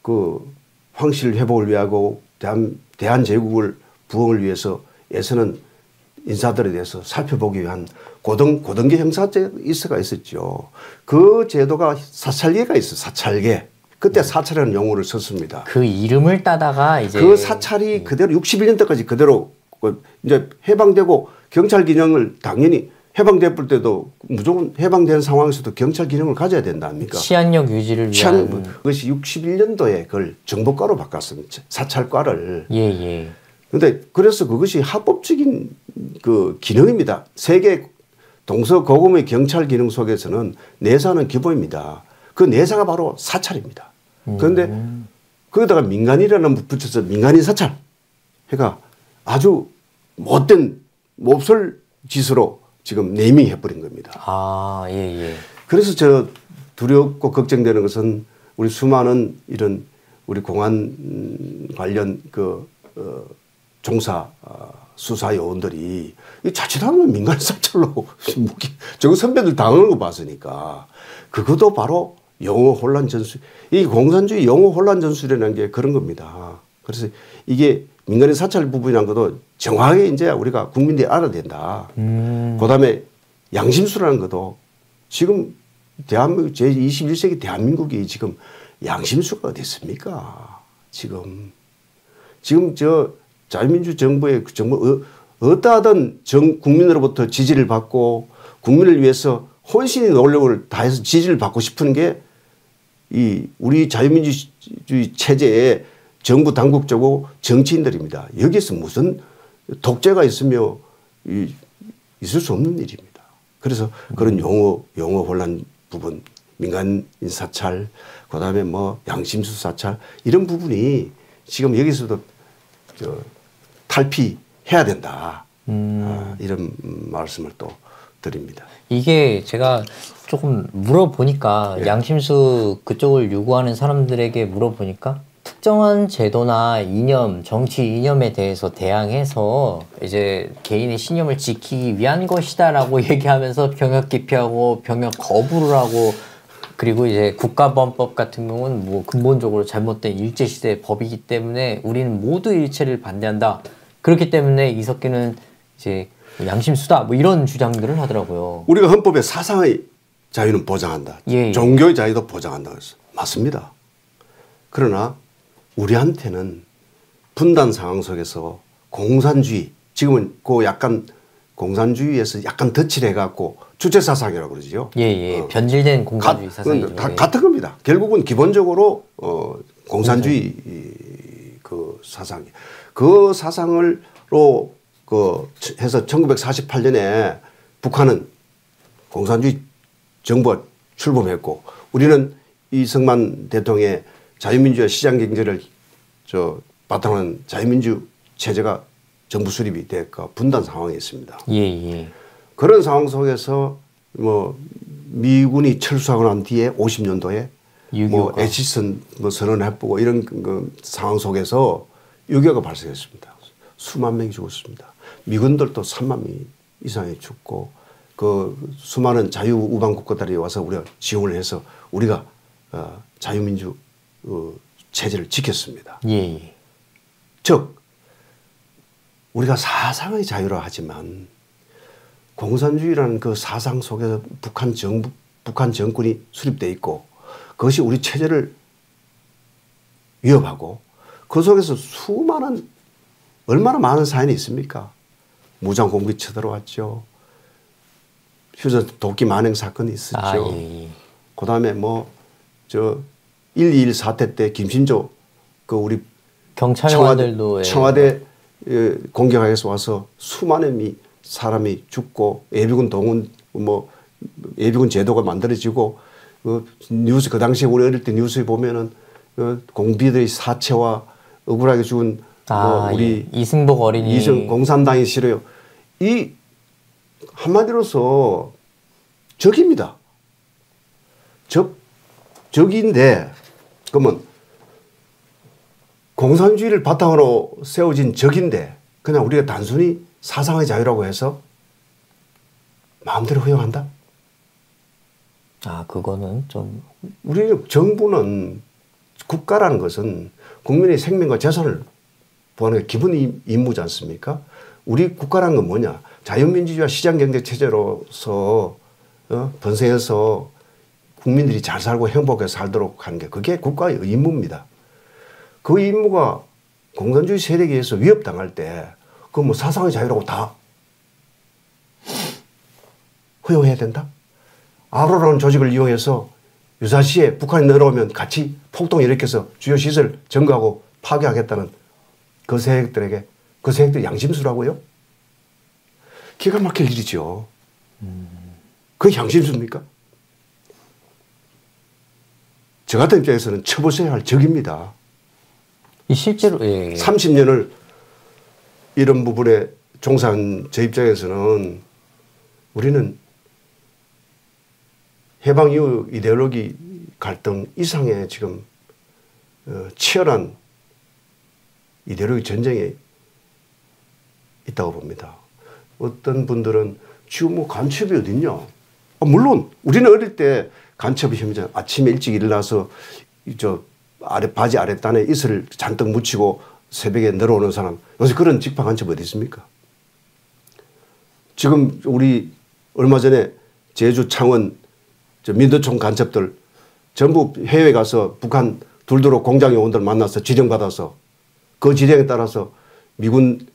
Speaker 2: 그 황실 회복을 위하고 대한제국을 부흥을 위해서 애쓰는 인사들에 대해서 살펴보기 위한 고등계 형사제가 있었죠. 그 제도가 사찰계가 있어요. 사찰계. 그때 사찰이라는 용어를 썼습니다.
Speaker 1: 그 이름을 따다가 이제
Speaker 2: 그 사찰이 그대로 61년대까지 그대로 이제 해방되고 경찰 기능을 당연히 해방될 때도 무조건 해방된 상황에서도 경찰 기능을 가져야 된다 아닙니까?
Speaker 1: 치안력 유지를 위한
Speaker 2: 그것이 61년도에 그걸 정보과로 바꿨습니다. 사찰과를.
Speaker 1: 예.
Speaker 2: 그런데 그래서 그것이 합법적인 그 기능입니다. 세계 동서고금의 경찰 기능 속에서는 내사는 기본입니다. 그 내사가 바로 사찰입니다. 그런데 거기다가 민간이라는 붙여서 민간인 사찰 해가 아주 못된 몹쓸 짓으로 지금 네이밍 해버린 겁니다.
Speaker 1: 아, 예.
Speaker 2: 그래서 저 두렵고 걱정되는 것은 우리 수많은 이런 우리 공안 관련 그 종사 수사 요원들이 자칫하면 민간 사찰로 저거 선배들 당하는 거 봤으니까 그것도 바로 영어 혼란 전술. 이 공산주의 영어 혼란 전술이라는 게 그런 겁니다. 그래서 이게 민간인 사찰 부분이란 것도 정확하게 이제 우리가 국민들이 알아야 된다. 그다음에 양심수라는 것도 지금 대한민국 제21세기 대한민국이 지금 양심수가 어디 있습니까? 지금 저 자유민주 정부의 정부 어떠하든 국민으로부터 지지를 받고 국민을 위해서 혼신의 노력을 다해서 지지를 받고 싶은 게 이 우리 자유민주주의 체제의 정부 당국자고 정치인들입니다. 여기서 무슨 독재가 있으며 있을 수 없는 일입니다. 그래서 그런 용어 혼란 부분, 민간인 사찰, 그다음에 뭐 양심수 사찰 이런 부분이 지금 여기서도 탈피해야 된다. 이런 말씀을 또 드립니다.
Speaker 1: 이게 제가 조금 물어보니까 양심수 그쪽을 요구하는 사람들에게 물어보니까 특정한 제도나 이념, 정치 이념에 대해서 대항해서 이제 개인의 신념을 지키기 위한 것이다라고 얘기하면서 병역 기피하고 병역 거부를 하고 그리고 이제 국가보안법 같은 경우는 뭐 근본적으로 잘못된 일제시대 법이기 때문에 우리는 모두 일체를 반대한다. 그렇기 때문에 이석기는 이제 양심수다 뭐 이런 주장들을 하더라고요.
Speaker 2: 우리가 헌법에 사상의 자유는 보장한다.
Speaker 1: 예.
Speaker 2: 종교의 자유도 보장한다. 그래서 맞습니다. 그러나 우리한테는 분단 상황 속에서 공산주의 지금은 그 약간 공산주의에서 약간 덧칠 해갖고 주체사상이라고 그러죠.
Speaker 1: 예. 변질된 공산주의 사상이죠.
Speaker 2: 같은 겁니다. 결국은 기본적으로 공산주의 그 사상, 그 사상을로 해서 1948년에 북한은 공산주의 정부가 출범했고 우리는 이승만 대통령의 자유민주화 시장경제를 바탕으로 한 자유민주 체제가 정부 수립이 됐고 분단 상황에 있습니다.
Speaker 1: 예, 예.
Speaker 2: 그런 상황 속에서 뭐 미군이 철수하고 난 뒤에 50년도에 뭐 에치슨 뭐 선언을 해보고 이런 그 상황 속에서 6.25가 발생했습니다. 수만 명이 죽었습니다. 미군들도 3만 명 이상이 죽고 그 수많은 자유우방 국가들이 와서 우리가 지원을 해서 우리가 자유민주 체제를 지켰습니다.
Speaker 1: 예.
Speaker 2: 즉 우리가 사상의 자유라 하지만 공산주의라는 그 사상 속에서 북한 정권이 수립되어 있고 그것이 우리 체제를 위협하고 그 속에서 수많은 얼마나 많은 사연이 있습니까? 무장공비 쳐들어왔죠. 휴전 도끼 만행 사건이 있었죠.
Speaker 1: 아, 예.
Speaker 2: 그다음에 뭐 저 1.21 사태 때 김신조 그 우리
Speaker 1: 경찰관들도
Speaker 2: 청와대 공격하에서 와서 수많은 사람이 죽고 예비군 동원 뭐 예비군 제도가 만들어지고 뉴스 그 당시에 우리 어릴 때 뉴스에 보면은 공비들의 사체와 억울하게 죽은 뭐 우리
Speaker 1: 이승복 어린이
Speaker 2: 공산당이 싫어요. 이 한마디로서 적입니다. 적인데 그러면 공산주의를 바탕으로 세워진 적인데 그냥 우리가 단순히 사상의 자유라고 해서 마음대로 허용한다?
Speaker 1: 아, 그거는 좀
Speaker 2: 우리 정부는 국가라는 것은 국민의 생명과 재산을 보호하는 게 기본 임무지 않습니까? 우리 국가라는 건 뭐냐? 자유민주주의와 시장경제체제로서 번성해서 국민들이 잘 살고 행복하게 살도록 하는 게 그게 국가의 임무입니다. 그 임무가 공산주의 세력에 의해서 위협당할 때 그 뭐 사상의 자유라고 다 허용해야 된다? 아로라는 조직을 이용해서 유사시에 북한이 ner어오면 같이 폭동을 일으켜서 주요 시설 점거하고 파괴하겠다는 그 세력들에게 그 세력들이 양심수라고요? 기가 막힐 일이죠. 그게 양심수입니까? 저 같은 입장에서는 쳐부숴야 할 적입니다.
Speaker 1: 실제로
Speaker 2: 30년을 이런 부분에 종사한 저 입장에서는 우리는 해방 이후 이데올로기 갈등 이상의 지금 치열한 이데올로기 전쟁에 있다고 봅니다. 어떤 분들은 지금 뭐 간첩이 어딨냐? 물론 우리는 어릴 때 간첩이 힘이잖아. 아침에 일찍 일어나서 바지 아랫단에 이슬을 잔뜩 묻히고 새벽에 내려오는 사람. 요새 그런 직파 간첩 어디 있습니까? 지금 우리 얼마 전에 제주 창원 민도총 간첩들 전부 해외 가서 북한 둘도로 공장 요원들 만나서 지령받아서 그 지령에 따라서 미군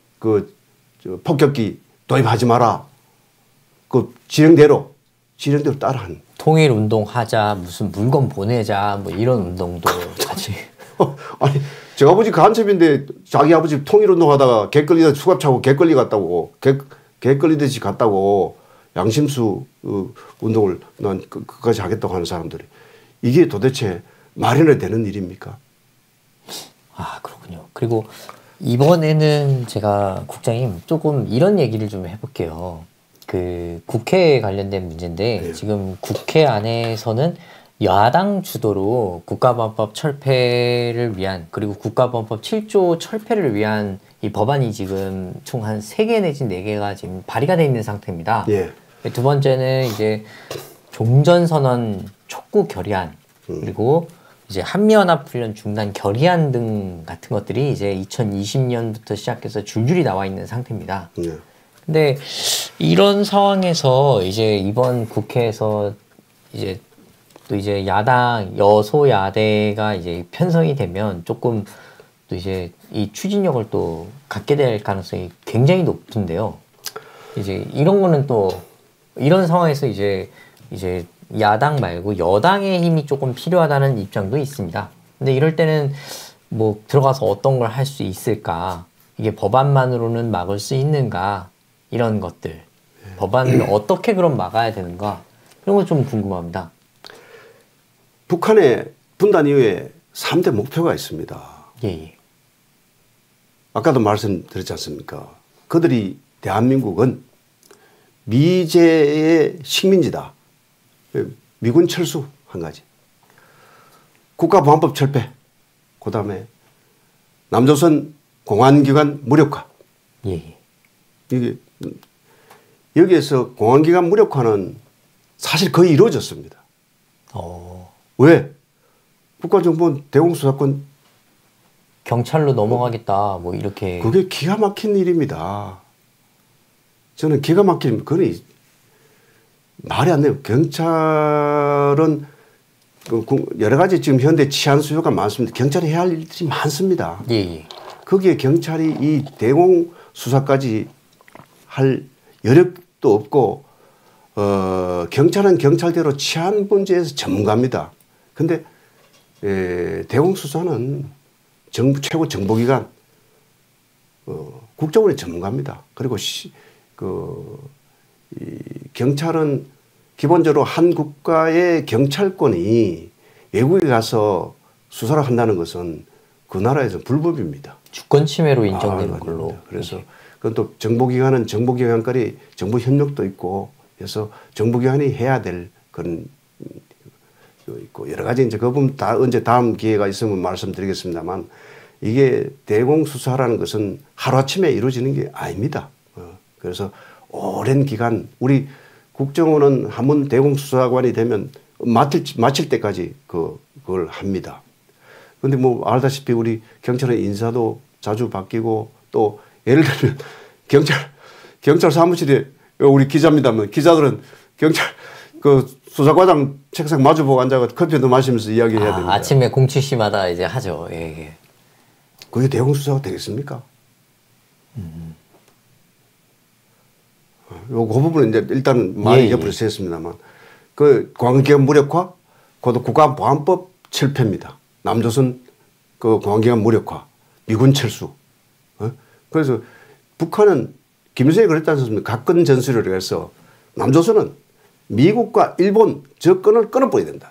Speaker 2: 폭격기 도입하지 마라. 그 지령대로 따라한.
Speaker 1: 통일 운동 하자, 무슨 물건 보내자, 뭐 이런 운동도 같이.
Speaker 2: 아니, 제 아버지 간첩인데 자기 아버지 통일 운동 하다가 개 끌리다 수갑 차고 개 끌리 갔다고, 개 끌리듯이 갔다고 양심수 운동을 난 그까지 하겠다고 하는 사람들이. 이게 도대체 말이나 되는 일입니까?
Speaker 1: 아, 그렇군요. 그리고 이번에는 제가 국장님 조금 이런 얘기를 좀 해볼게요. 그 국회에 관련된 문제인데
Speaker 2: 네.
Speaker 1: 지금 국회 안에서는 야당 주도로 국가보안법 철폐를 위한 그리고 국가보안법 7조 철폐를 위한 이 법안이 지금 총 한 3개 내지 4개가 지금 발의가 돼 있는 상태입니다.
Speaker 2: 예.
Speaker 1: 두 번째는 이제 종전선언 촉구 결의안 그리고 이제 한미연합훈련 중단 결의안 등 같은 것들이 이제 2020년부터 시작해서 줄줄이 나와 있는 상태입니다.
Speaker 2: 예.
Speaker 1: 근데 이런 상황에서 이제 이번 국회에서 이제 또 이제 야당 여소야대가 이제 편성이 되면 조금 또 이제 이 추진력을 또 갖게 될 가능성이 굉장히 높은데요. 이제 이런 거는 또 이런 상황에서 이제 야당 말고 여당의 힘이 조금 필요하다는 입장도 있습니다. 근데 이럴 때는 뭐 들어가서 어떤 걸 할 수 있을까? 이게 법안만으로는 막을 수 있는가? 이런 것들. 법안을 어떻게 그럼 막아야 되는가? 이런 거 좀 궁금합니다.
Speaker 2: 북한의 분단 이후에 3대 목표가 있습니다.
Speaker 1: 예, 예.
Speaker 2: 아까도 말씀드렸지 않습니까? 그들이 대한민국은 미제의 식민지다. 미군 철수 한 가지. 국가보안법 철폐. 그 다음에 남조선 공안기관 무력화.
Speaker 1: 예, 예.
Speaker 2: 이게 여기에서 공안기관 무력화는 사실 거의 이루어졌습니다. 왜? 국가정보원 대공수사권
Speaker 1: 경찰로 넘어가겠다 뭐 이렇게.
Speaker 2: 그게 기가 막힌 일입니다. 저는 기가 막힌 그건 말이 안 돼요. 경찰은 여러 가지 지금 현대 치안 수요가 많습니다. 경찰이 해야 할 일들이 많습니다.
Speaker 1: 예, 예.
Speaker 2: 거기에 경찰이 이 대공 수사까지 할 여력도 없고 경찰은 경찰대로 치안 문제에서 전문가입니다. 근데 대공 수사는 정부 최고 정보기관 국정원의 전문가입니다. 그리고 이 경찰은 기본적으로 한 국가의 경찰권이 외국에 가서 수사를 한다는 것은 그 나라에서 불법입니다.
Speaker 1: 주권 침해로 인정되는 걸로.
Speaker 2: 그래서 그건 또 정보기관은 정보기관끼리 정보 협력도 있고 그래서 정보기관이 해야 될 그런 있고 여러 가지 이제 그 부분 다 언제 다음 기회가 있으면 말씀드리겠습니다만 이게 대공수사라는 것은 하루아침에 이루어지는 게 아닙니다. 그래서 오랜 기간 우리 국정원은 한번 대공수사관이 되면 마칠 때까지 그걸 합니다. 그런데 뭐 알다시피 우리 경찰의 인사도 자주 바뀌고 또 예를 들면 경찰 사무실에 우리 기자입니다만 기자들은 경찰 수사과장 책상 마주보고 앉아서 커피 한잔 마시면서 이야기해야 됩니다.
Speaker 1: 아침에 07시마다 이제 하죠. 예, 예.
Speaker 2: 그게 대공수사가 되겠습니까? 그 부분은 이제 일단 말이 옆으로 세웠습니다만 그 공안기관 무력화, 그것도 국가보안법 철폐입니다. 남조선 그 공안기관 무력화, 미군 철수. 그래서 북한은 김일성이 그랬지 않습니까? 각권 전술을 해서 남조선은 미국과 일본 접근을 끊어버려야 된다.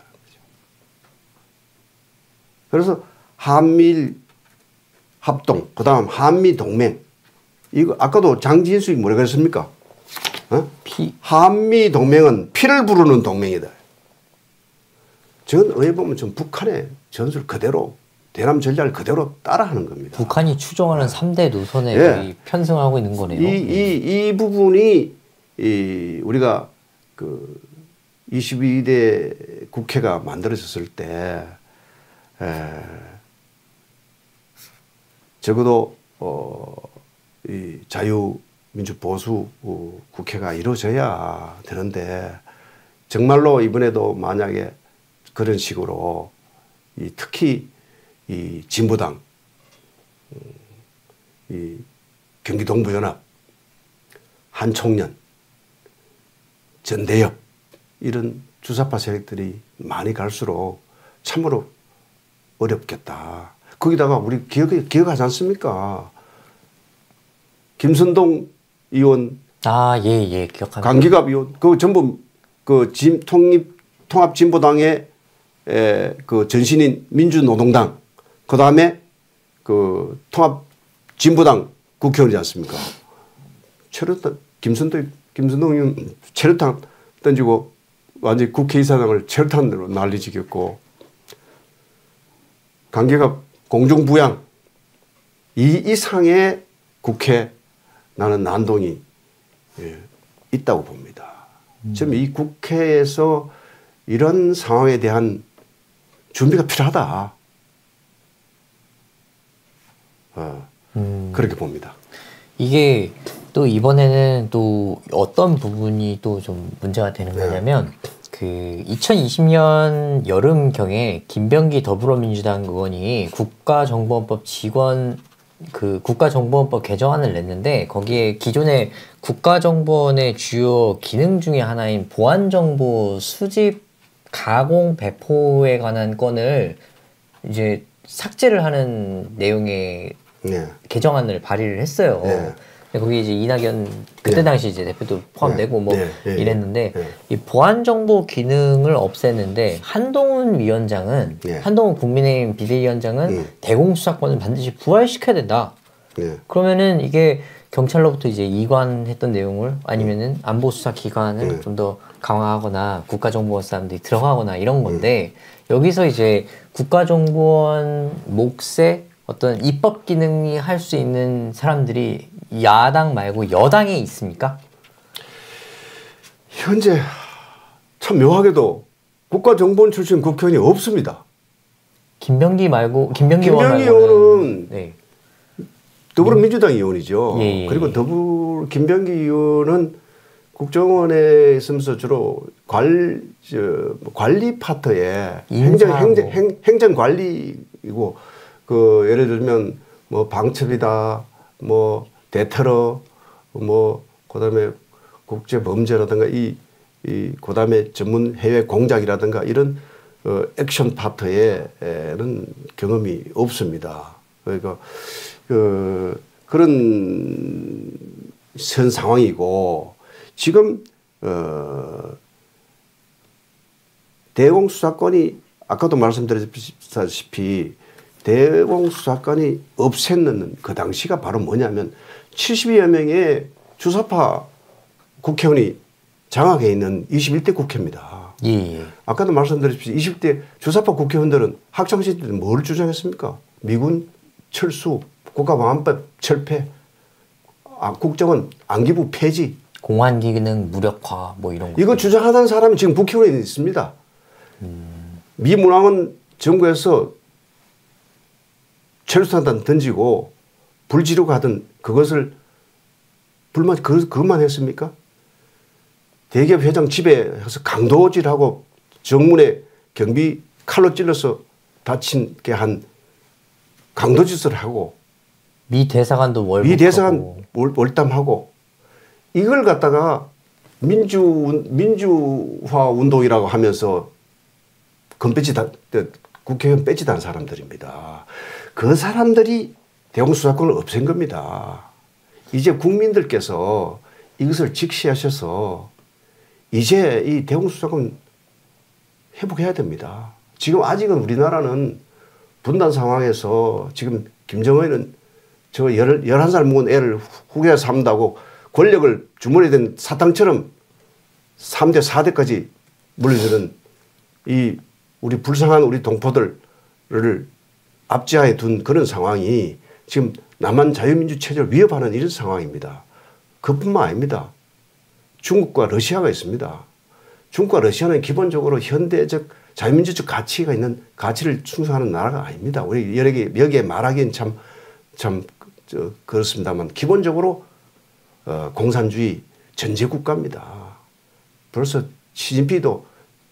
Speaker 2: 그래서 한미일 합동, 그 다음 한미동맹. 이거 아까도 장진수이 뭐라 그랬습니까? 한미동맹은 피를 부르는 동맹이다. 저는 어찌 보면 좀 북한의 전술 그대로 대남 전략을 그대로 따라하는 겁니다.
Speaker 1: 북한이 추종하는 3대 노선에
Speaker 2: 예.
Speaker 1: 거의 편승하고 있는 거네요.
Speaker 2: 이 부분이 우리가 그 22대 국회가 만들어졌을 때 적어도 이 자유민주보수 국회가 이루어져야 되는데 정말로 이번에도 만약에 그런 식으로 특히 이 진보당, 이 경기동부연합, 한총련, 전대협 이런 주사파 세력들이 많이 갈수록 참으로 어렵겠다. 거기다가 우리 기억하지 않습니까? 김선동 의원,
Speaker 1: 예, 기억합니다.
Speaker 2: 강기갑 의원, 그 전부 그 통합진보당의 그 전신인 민주노동당, 그 다음에 그 통합진보당 국회의원이지 않습니까? 김선동 의원 체류탄 던지고 완전히 국회의사당을 체류탄으로 난리지겼고, 강기갑 공중부양 이 이상의 국회 나는 난동이 있다고 봅니다. 지금 이 국회에서 이런 상황에 대한 준비가 필요하다. 그렇게 봅니다.
Speaker 1: 이게 또 이번에는 또 어떤 부분이 또 좀 문제가 되는 거냐면 그 2020년 여름경에 김병기 더불어민주당 의원이 국가정보원법 국가정보원법 개정안을 냈는데 거기에 기존의 국가정보원의 주요 기능 중에 하나인 보안정보 수집, 가공, 배포에 관한 건을 이제 삭제를 하는 내용의 개정안을 발의를 했어요. 거기 이제 이낙연 그때
Speaker 2: 네.
Speaker 1: 당시 이제 대표도 포함되고
Speaker 2: 네.
Speaker 1: 뭐
Speaker 2: 네. 네.
Speaker 1: 이랬는데
Speaker 2: 네.
Speaker 1: 이 보안 정보 기능을 없앴는데 한동훈 위원장은
Speaker 2: 네.
Speaker 1: 한동훈 국민의힘 비대위원장은 대공수사권을 반드시 부활시켜야 된다.
Speaker 2: 네.
Speaker 1: 그러면은 이게 경찰로부터 이제 이관했던 내용을 아니면은 안보수사기관을 좀 더 강화하거나 국가정보원 사람들이 들어가거나 이런 건데 여기서 이제 국가정보원 몫의 어떤 입법 기능이 할 수 있는 사람들이 야당 말고 여당에 있습니까?
Speaker 2: 현재 참 묘하게도 국가정보원 출신 국회의원이 없습니다.
Speaker 1: 김병기 의원
Speaker 2: 김병기
Speaker 1: 말고는
Speaker 2: 의원은
Speaker 1: 네.
Speaker 2: 더불어민주당 의원이죠.
Speaker 1: 예, 예.
Speaker 2: 그리고 김병기 의원은 국정원에 있으면서 주로 관리 파트에 행정 관리이고 그 예를 들면 뭐 방첩이다, 뭐 대테러, 뭐 그다음에 국제 범죄라든가 그다음에 전문 해외 공작이라든가 이런 액션 파트에는 경험이 없습니다. 그러니까 그런 현 상황이고 지금 대공수사권이 아까도 말씀드렸다시피 대공수사권이 없앴는 그 당시가 바로 뭐냐면 70여 명의 주사파 국회의원이 장악해 있는 21대 국회입니다.
Speaker 1: 예.
Speaker 2: 아까도 말씀드렸듯이 20대 주사파 국회의원들은 학창시절 때 뭘 주장했습니까? 미군 철수, 국가보안법 철폐, 국정원 안기부 폐지,
Speaker 1: 공안 기능 무력화 뭐 이런 거.
Speaker 2: 이거 주장하던 사람이 지금 국회의원에 있습니다. 미 문화원 정부에서 철수탄 던지고 불 지르고 하던 그것을 그것만 했습니까? 대기업 회장 집에 가서 강도질하고 정문에 경비 칼로 찔러서 다치게 한 강도짓을 하고
Speaker 1: 미 대사관도
Speaker 2: 월담하고 이걸 갖다가 민주화 운동이라고 하면서 국회의원 배지단 사람들입니다. 그 사람들이 대공수사권을 없앤 겁니다. 이제 국민들께서 이것을 직시하셔서 이제 이 대공수사권 회복해야 됩니다. 지금 아직은 우리나라는 분단 상황에서 지금 김정은은 저 11살 먹은 애를 후계자 삼는다고 권력을 주머니에 든 사탕처럼 3대, 4대까지 물려드는 이 우리 불쌍한 우리 동포들을 앞지하에 둔 그런 상황이 지금 남한 자유민주 체제를 위협하는 이런 상황입니다. 그뿐만 아닙니다. 중국과 러시아가 있습니다. 중국과 러시아는 기본적으로 현대적 자유민주적 가치가 있는 가치를 충성하는 나라가 아닙니다. 우리 여기에 말하기엔 참 그렇습니다만 기본적으로 공산주의 전제국가입니다. 벌써 시진핑도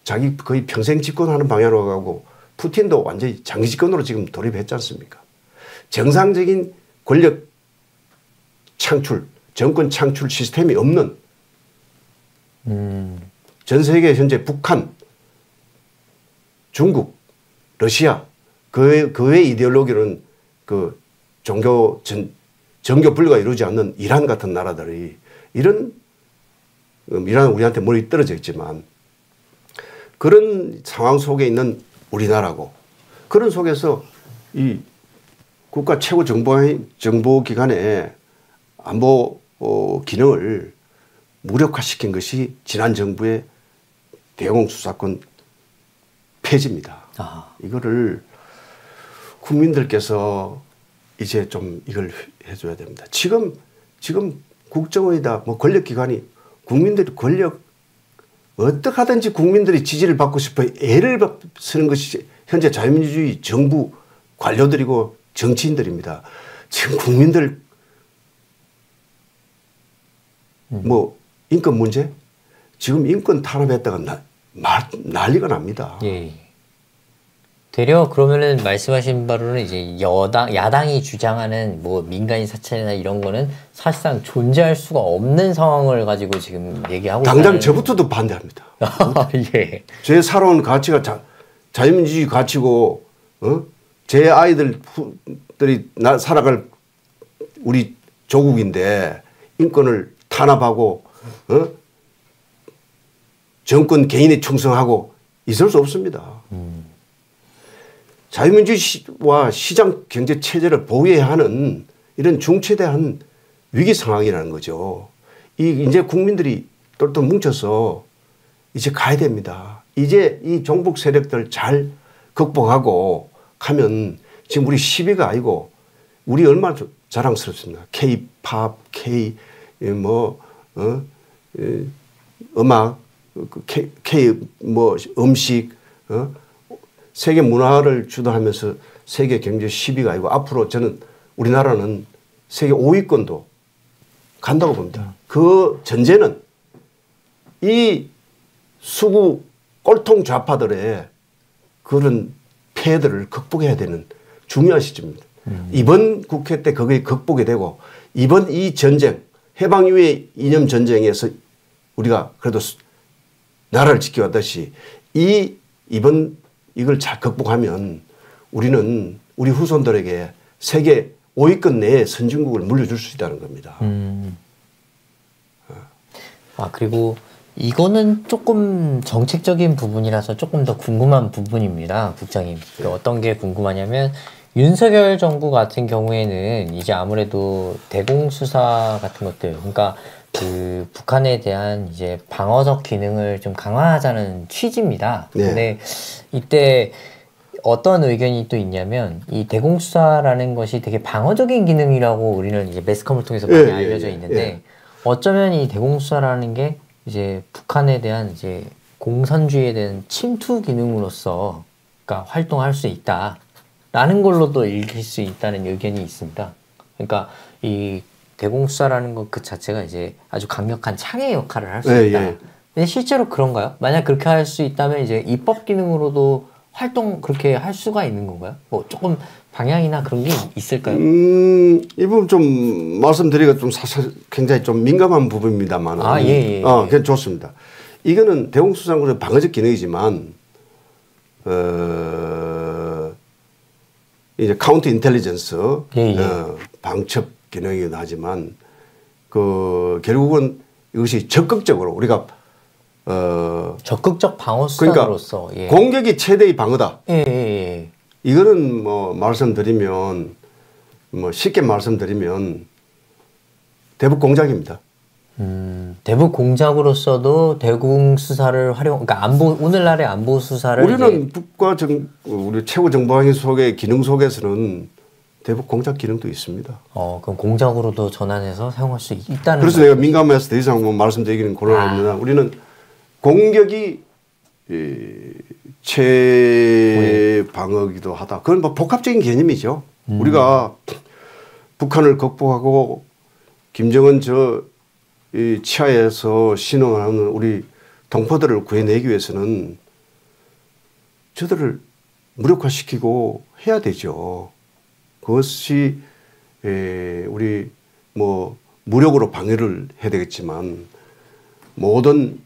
Speaker 2: 자기 거의 평생 집권하는 방향으로 가고 푸틴도 완전히 장기 집권으로 지금 돌입했지 않습니까? 정상적인 권력 창출, 정권 창출 시스템이 없는 전 세계 현재 북한, 중국, 러시아 그 외 이데올로기는 그 정교 불교가 이루어지지 않는 이란 같은 나라들이 이란은 우리한테 멀리 떨어져 있지만 그런 상황 속에 있는 우리나라고 그런 속에서 이 국가 최고 정보기관의 안보 기능을 무력화시킨 것이 지난 정부의 대공수사권 폐지입니다. 이거를 국민들께서 이제 좀 이걸 해줘야 됩니다. 지금 국정원이다 뭐 권력기관이 국민들이 어떻게 하든지 국민들이 지지를 받고 싶어 애를 쓰는 것이 현재 자유민주주의 정부 관료들이고 정치인들입니다. 지금 국민들 뭐 인권 문제 지금 인권 탄압했다가 난리가 납니다.
Speaker 1: 예. 되려 그러면은 말씀하신 바로는 이제 야당이 주장하는 뭐 민간인 사찰이나 이런 거는 사실상 존재할 수가 없는 상황을 가지고 지금 얘기하고
Speaker 2: 당장 저부터도 반대합니다.
Speaker 1: 예.
Speaker 2: 제 살아온 가치가 자유민주주의 가치고 제 아이들이 살아갈 우리 조국인데 인권을 탄압하고 정권 개인에 충성하고 있을 수 없습니다. 자유민주주의와 시장 경제 체제를 보호해야 하는 이런 중체대한 위기 상황이라는 거죠. 이제 국민들이 똘똘 뭉쳐서 이제 가야 됩니다. 이제 이 종북 세력들 잘 극복하고 가면 지금 우리 시비가 아니고 우리 얼마나 자랑스럽습니다. K-팝, 음악, K 음식, 세계 문화를 주도하면서 세계 경제 시비가 아니고 앞으로 저는 우리나라는 세계 5위권도 간다고 봅니다. 그 전제는 이 수구 꼴통 좌파들의 그런 폐해들을 극복해야 되는 중요한 시점입니다. 이번 국회 때 그게 극복이 되고 이번 이 전쟁 해방 이후의 이념 전쟁에서 우리가 그래도 나라를 지켜왔듯이 이번 이걸 잘 극복하면 우리는 우리 후손들에게 세계 5위권 내에 선진국을 물려줄 수 있다는 겁니다.
Speaker 1: 그리고 이거는 조금 정책적인 부분이라서 조금 더 궁금한 부분입니다, 국장님. 어떤 게 궁금하냐면 윤석열 정부 같은 경우에는 이제 아무래도 대공수사 같은 것들, 그러니까 그 북한에 대한 이제 방어적 기능을 좀 강화하자는 취지입니다.
Speaker 2: 네.
Speaker 1: 근데 이때 어떤 의견이 또 있냐면 이 대공수사라는 것이 되게 방어적인 기능이라고 우리는 이제 매스컴을 통해서 많이 알려져 있는데 어쩌면 이 대공수사라는 게 이제 북한에 대한 이제 공산주의에 대한 침투 기능으로서 그러니까 활동할 수 있다라는 걸로도 읽힐 수 있다는 의견이 있습니다. 그러니까 이 대공수사라는 것 그 자체가 이제 아주 강력한 창의 역할을 할 수 있다. 근데 실제로 그런가요? 만약 그렇게 할 수 있다면 이제 입법 기능으로도 활동 그렇게 할 수가 있는 건가요? 뭐 조금 방향이나 그런 게 있을까요?
Speaker 2: 이 부분 좀 말씀드리기가 좀 사실 굉장히 좀 민감한 부분입니다만. 그냥 좋습니다. 이거는 대공수사는 방어적 기능이지만, 이제 카운터 인텔리전스, 방첩 기능이긴 하지만, 결국은 이것이 적극적으로 우리가
Speaker 1: 적극적 방어 수단으로서
Speaker 2: 그러니까 공격이 최대의 방어다. 이거는 뭐 말씀드리면 뭐 쉽게 말씀드리면 대북 공작입니다.
Speaker 1: 대북 공작으로서도 대공 수사를 그러니까 오늘날의 안보 수사를
Speaker 2: 우리는 북과 우리 최고 정보방위 속의 기능 속에서는 대북 공작 기능도 있습니다.
Speaker 1: 그럼 공작으로도 전환해서 사용할 수 있다는.
Speaker 2: 그래서 내가 민감해서 더 이상 뭐 말씀드리기는 곤란합니다. 우리는 공격이 최방어기도 하다. 그건 뭐 복합적인 개념이죠. 우리가 북한을 극복하고 김정은 이 치하에서 신원하는 우리 동포들을 구해내기 위해서는 저들을 무력화시키고 해야 되죠. 그것이 우리 뭐 무력으로 방해를 해야 되겠지만 모든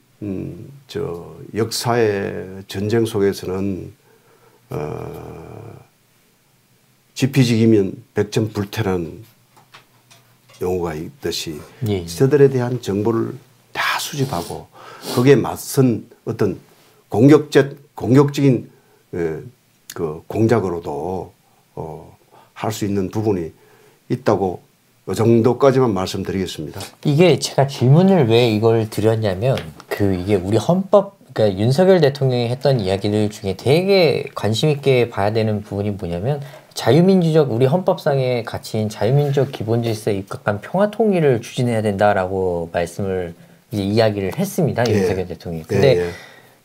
Speaker 2: 역사의 전쟁 속에서는 지피지기면 백전불태라는 용어가 있듯이 저들에 대한 정보를 다 수집하고 거기에 맞선 어떤 공격적인 그 공작으로도 할 수 있는 부분이 있다고 이 정도까지만 말씀드리겠습니다.
Speaker 1: 이게 제가 질문을 왜 이걸 드렸냐면 이게 우리 헌법, 그러니까 윤석열 대통령이 했던 이야기들 중에 되게 관심 있게 봐야 되는 부분이 뭐냐면 자유민주적 우리 헌법상의 가치인 자유민주적 기본질서에 입각한 평화통일을 추진해야 된다라고 말씀을 이제 이야기를 했습니다. 윤석열 대통령이. 근데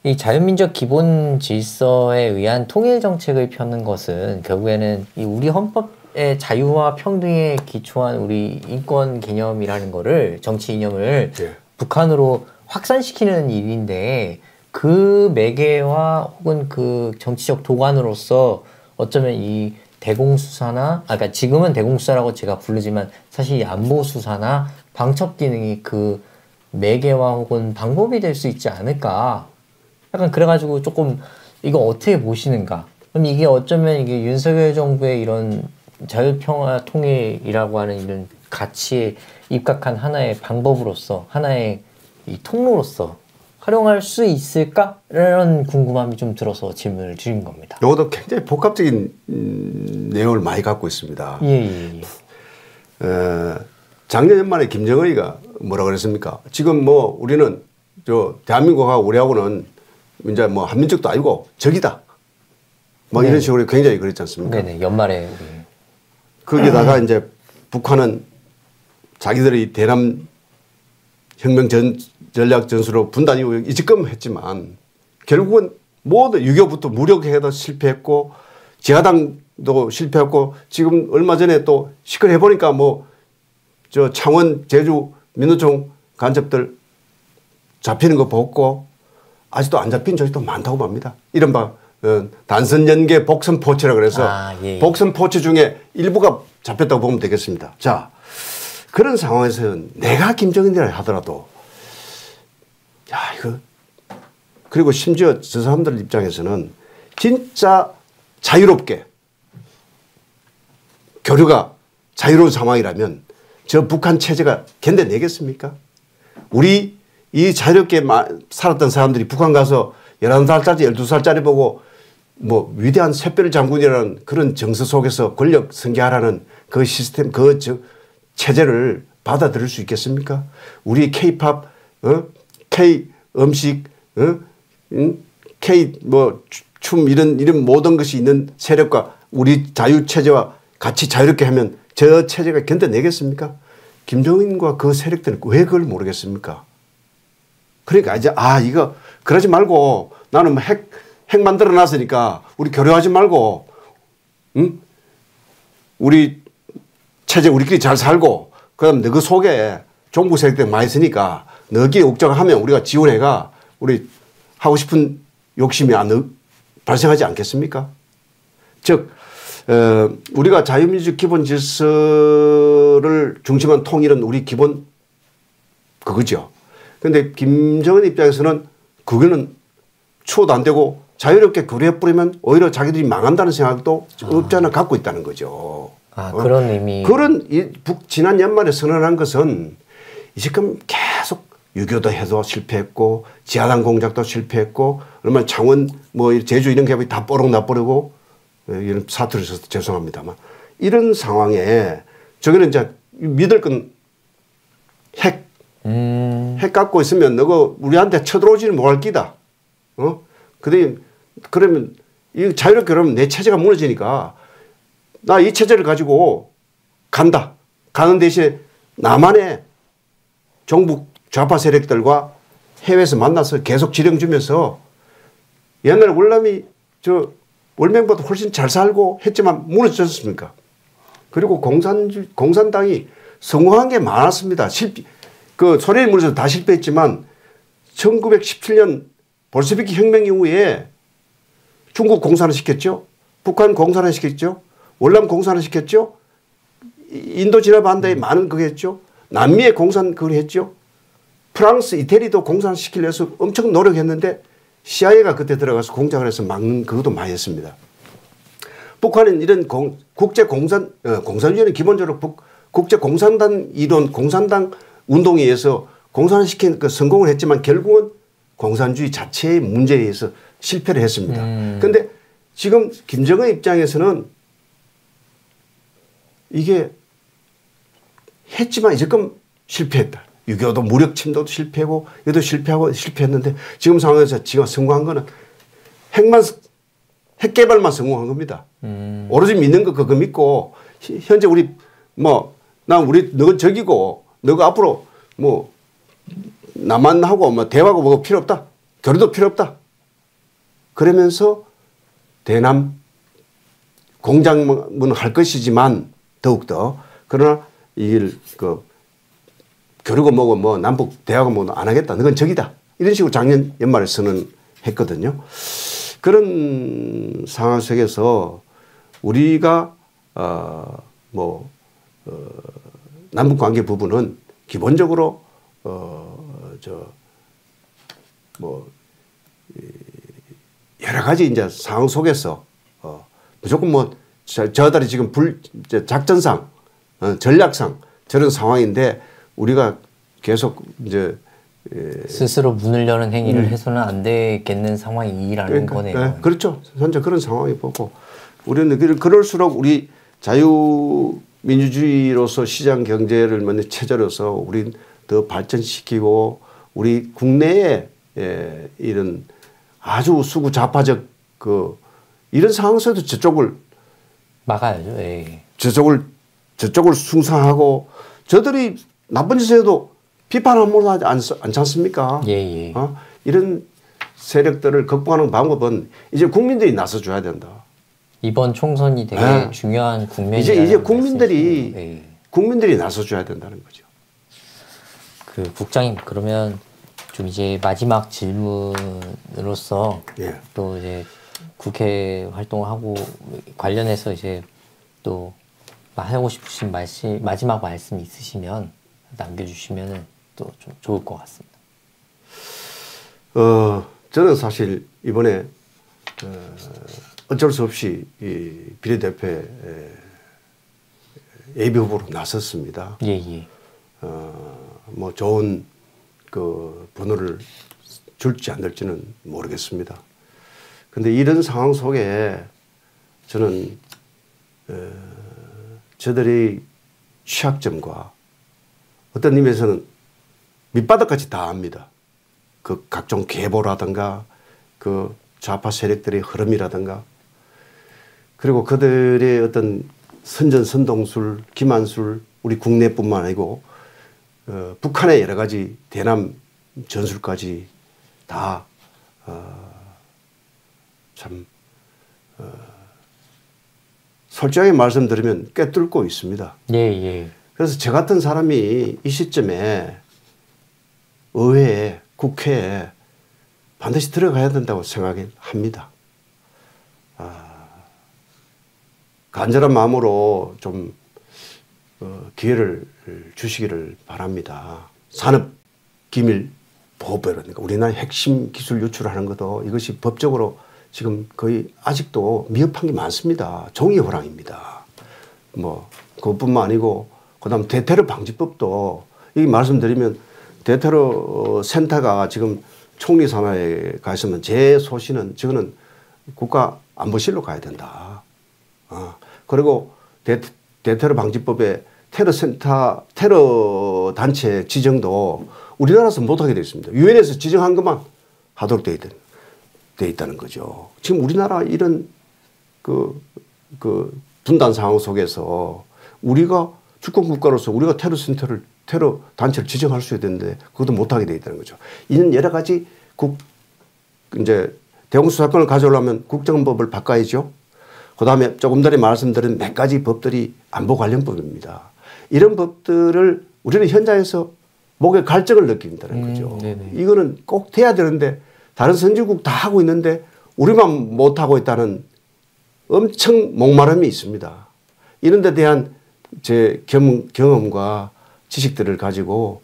Speaker 1: 이 자유민주적 기본질서에 의한 통일 정책을 펴는 것은 결국에는 이 우리 헌법의 자유와 평등에 기초한 우리 인권 개념이라는 거를 정치 이념을 북한으로 확산시키는 일인데 그 매개와 혹은 그 정치적 도관으로서 어쩌면 이 대공수사나 그러니까 지금은 대공수사라고 제가 부르지만 사실 이 안보수사나 방첩 기능이 그 매개와 혹은 방법이 될 수 있지 않을까. 약간 그래가지고 조금 이거 어떻게 보시는가. 그럼 이게 어쩌면 이게 윤석열 정부의 이런 자유평화 통일이라고 하는 이런 가치에 입각한 하나의 방법으로서 하나의 이 통로로서 활용할 수 있을까? 라는 궁금함이 좀 들어서 질문을 드린 겁니다.
Speaker 2: 이것도 굉장히 복합적인 내용을 많이 갖고 있습니다.
Speaker 1: 예.
Speaker 2: 작년 연말에 김정은이가 뭐라 그랬습니까? 지금 뭐 우리는 저 대한민국하고 우리하고는 이제 뭐 한민족도 아니고 적이다. 막
Speaker 1: 네.
Speaker 2: 이런 식으로 굉장히 그랬지 않습니까?
Speaker 1: 네네. 연말에 우리.
Speaker 2: 거기다가 이제 북한은 자기들이 대남 혁명 전략 전술로 분단 이후 이직금했지만 결국은 모두 6.25부터 무력해도 실패했고 지하당도 실패했고 지금 얼마 전에 또 시끌해 보니까 뭐 저 창원 제주 민노총 간첩들 잡히는 거 보고 아직도 안 잡힌 적이 또 많다고 봅니다. 이른바 단선연계 복선포체라 그래서
Speaker 1: 예.
Speaker 2: 복선포체 중에 일부가 잡혔다고 보면 되겠습니다. 자, 그런 상황에서는 내가 김정은이라 하더라도 야 이거 그리고 심지어 저 사람들 입장에서는 진짜 자유롭게 교류가 자유로운 상황이라면 저 북한 체제가 견뎌내겠습니까? 우리 이 자유롭게 살았던 사람들이 북한 가서 11살짜리 12살짜리 보고 뭐 위대한 샛별 장군이라는 그런 정서 속에서 권력 승계하라는 그 시스템 그 체제를 받아들일 수 있겠습니까? 우리 K-팝, K 음식, K 뭐 춤 이런 모든 것이 있는 세력과 우리 자유 체제와 같이 자유롭게 하면 저 체제가 견뎌내겠습니까? 김정은과 그 세력들은 왜 그걸 모르겠습니까? 그러니까 이제 이거 그러지 말고 나는 뭐 핵 만들어 놨으니까 우리 교류하지 말고 우리 체제 우리끼리 잘 살고 그다음 너 그 속에 종북 세력들 많이 있으니까 너기에 옥정하면 우리가 지원해가 우리 하고 싶은 욕심이 안 발생하지 않겠습니까? 즉 우리가 자유민주주의 기본 질서를 중심한 통일은 우리 기본 그거죠. 그런데 김정은 입장에서는 그거는 추호도 안 되고 자유롭게 교류해버리면 오히려 자기들이 망한다는 생각도 없지 않아 갖고 있다는 거죠.
Speaker 1: 그런 의미.
Speaker 2: 그런 지난 연말에 선언한 것은 지금 계속 유교도 해도 실패했고 지하당 공작도 실패했고 그러면 창원 뭐 제주 이런 게 다 뽀록 나버리고 이런 사투리 있어서 죄송합니다만 이런 상황에 저기는 이제 믿을 건 핵 갖고 있으면 너가 우리한테 쳐들어오지는 못할 기다. 그러면 이 자유롭게 그러면 내 체제가 무너지니까 나 이 체제를 가지고 간다. 가는 대신에 남한의 정북 좌파 세력들과 해외에서 만나서 계속 지령 주면서 옛날에 월남이 월맹보다 훨씬 잘 살고 했지만 무너졌습니까? 그리고 공산당이 성공한 게 많았습니다. 그 소련이 무너져서 다 실패했지만 1917년 볼셰비키 혁명 이후에 중국 공산화 시켰죠. 북한 공산화 시켰죠. 월남 공산화 시켰죠. 인도 진화 반대에 많은 그거 했죠. 남미에 그걸 했죠. 프랑스, 이태리도 공산화 시키려 해서 엄청 노력했는데 CIA가 그때 들어가서 공작을 해서 막는 그것도 많이 했습니다. 북한은 이런 공산주의는 기본적으로 국제공산당 이론, 공산당 운동에 의해서 공산화시킨 성공을 했지만 결국은 공산주의 자체의 문제에 의해서 실패를 했습니다. 그런데 지금 김정은 입장에서는 이게 했지만 이제끔 실패했다. 6.25도 무력 침도도 실패하고 이것도 실패했는데 지금 상황에서 지금 성공한 거는 핵 개발만 성공한 겁니다. 오로지 믿는 거 그거 믿고 현재 우리 너가 적이고 너가 앞으로 뭐 남한하고 뭐 대화하고 뭐 필요 없다. 교류도 필요 없다. 그러면서 대남 공작은 할 것이지만 더욱더 그러나 이걸 교류고 뭐고 뭐 남북 대화고 뭐 안 하겠다. 너건 적이다. 이런 식으로 작년 연말에 선언했거든요. 그런 상황 속에서 우리가 남북 관계 부분은 기본적으로 여러 가지 이제 상황 속에서 무조건 저들이 지금 작전상 전략상 저런 상황인데 우리가 계속 이제
Speaker 1: 스스로 문을 여는 행위를 해서는 안 되겠는 상황이라는 거네요.
Speaker 2: 네, 그렇죠. 현재 그런 상황이 보고 우리는 그럴수록 우리 자유민주주의로서 시장 경제를 만든 체제로서 우린 더 발전시키고 우리 국내에 이런 아주 수구 좌파적 이런 상황에서도 저쪽을
Speaker 1: 막아야죠. 예.
Speaker 2: 저쪽을 숭상하고 저들이 나쁜 짓을 해도 비판 아무도 하지 않지 않습니까?
Speaker 1: 예.
Speaker 2: 이런 세력들을 극복하는 방법은 이제 국민들이 나서줘야 된다.
Speaker 1: 이번 총선이 되게 중요한 국면이라는
Speaker 2: 이제 국민들이 나서줘야 된다는 거죠.
Speaker 1: 그 국장님 그러면 좀 이제 마지막 질문으로서 또 이제 국회 활동을 하고 관련해서 이제 또 하고 싶으신 마지막 말씀 있으시면 남겨주시면 또 좀 좋을 것 같습니다.
Speaker 2: 저는 사실 이번에 어쩔 수 없이 이 비례대표에 예비 후보로 나섰습니다.
Speaker 1: 예.
Speaker 2: 뭐 좋은 그 번호를 줄지 안 될지는 모르겠습니다. 근데 이런 상황 속에 저는 저들의 취약점과 어떤 의미에서는 밑바닥까지 다 압니다. 그 각종 계보라든가 그 좌파 세력들의 흐름이라든가 그리고 그들의 어떤 선전선동술, 기만술 우리 국내뿐만 아니고 북한의 여러 가지 대남 전술까지 다 참 솔직하게 말씀드리면 꿰뚫고 있습니다.
Speaker 1: 예.
Speaker 2: 그래서 저 같은 사람이 이 시점에 의회에 국회에 반드시 들어가야 된다고 생각합니다. 간절한 마음으로 좀 기회를 주시기를 바랍니다. 산업기밀보호법이라든가 우리나라의 핵심 기술 유출하는 것도 이것이 법적으로 지금 거의 아직도 미흡한 게 많습니다. 종이호랑입니다. 뭐 그것뿐만 아니고 그다음 대테러 방지법도 이 말씀드리면 대테러 센터가 지금 총리 산하에 가 있으면 제 소신은 저거는 국가안보실로 가야 된다. 그리고 대테러 방지법에 테러센터, 테러 단체 지정도 우리나라에서 못하게 되어 있습니다. 유엔에서 지정한 것만 하도록 되어 있다는 거죠. 지금 우리나라 이런 그 분단 상황 속에서 우리가 주권 국가로서 우리가 테러 단체를 지정할 수 있어야 되는데 그것도 못하게 되어 있다는 거죠. 이런 여러 가지 이제 대공수 사건을 가져오려면 국정법을 바꿔야죠. 그 다음에 조금 전에 말씀드린 몇 가지 법들이 안보 관련법입니다. 이런 법들을 우리는 현장에서 목에 갈증을 느낀다는 거죠. 이거는 꼭 돼야 되는데 다른 선진국 다 하고 있는데 우리만 못하고 있다는 엄청 목마름이 있습니다. 이런 데 대한 제 경험과 지식들을 가지고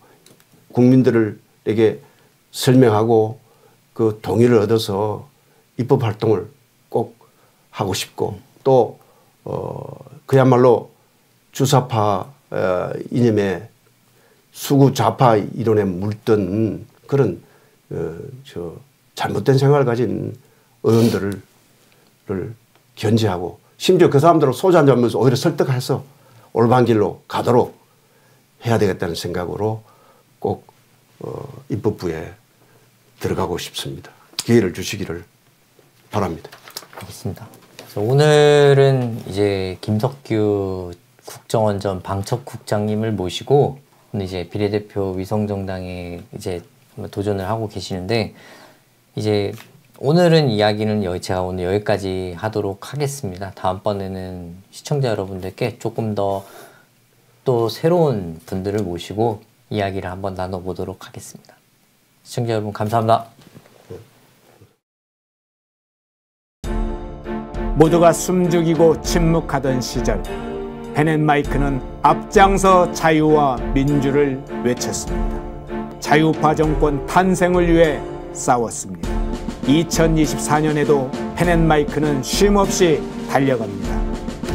Speaker 2: 국민들에게 설명하고 그 동의를 얻어서 입법 활동을 꼭 하고 싶고 또 그야말로 주사파 이념의 수구 좌파 이론에 물든 그런 잘못된 생각을 가진 의원들을 견제하고 심지어 그 사람들을 소주 한잔 하면서 오히려 설득해서 올바른 길로 가도록 해야 되겠다는 생각으로 꼭 입법부에 들어가고 싶습니다. 기회를 주시기를 바랍니다.
Speaker 1: 알겠습니다. 그래서 오늘은 이제 김석규 국정원전 방첩국장님을 모시고 오늘 이제 비례대표 위성정당에 이제 도전을 하고 계시는데 이제 오늘은 이야기는 제가 오늘 여기까지 하도록 하겠습니다. 다음번에는 시청자 여러분들께 조금 더 또 새로운 분들을 모시고 이야기를 한번 나눠보도록 하겠습니다. 시청자 여러분 감사합니다.
Speaker 3: 모두가 숨죽이고 침묵하던 시절 펜앤마이크는 앞장서 자유와 민주를 외쳤습니다. 자유파 정권 탄생을 위해 싸웠습니다. 2024년에도 펜앤마이크는 쉼없이 달려갑니다.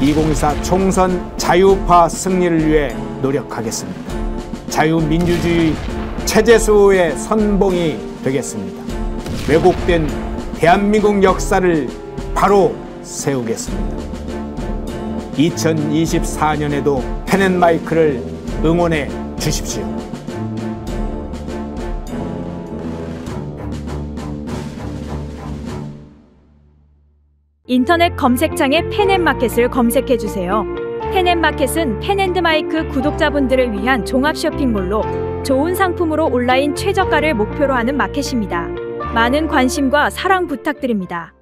Speaker 3: 2024 총선 자유파 승리를 위해 노력하겠습니다. 자유민주주의 체제수호의 선봉이 되겠습니다. 왜곡된 대한민국 역사를 바로 세우겠습니다. 2024년에도 펜앤마이크를 응원해 주십시오.
Speaker 4: 인터넷 검색창에 펜앤마켓을 검색해 주세요. 펜앤마켓은 펜앤드마이크 구독자분들을 위한 종합 쇼핑몰로 좋은 상품으로 온라인 최저가를 목표로 하는 마켓입니다. 많은 관심과 사랑 부탁드립니다.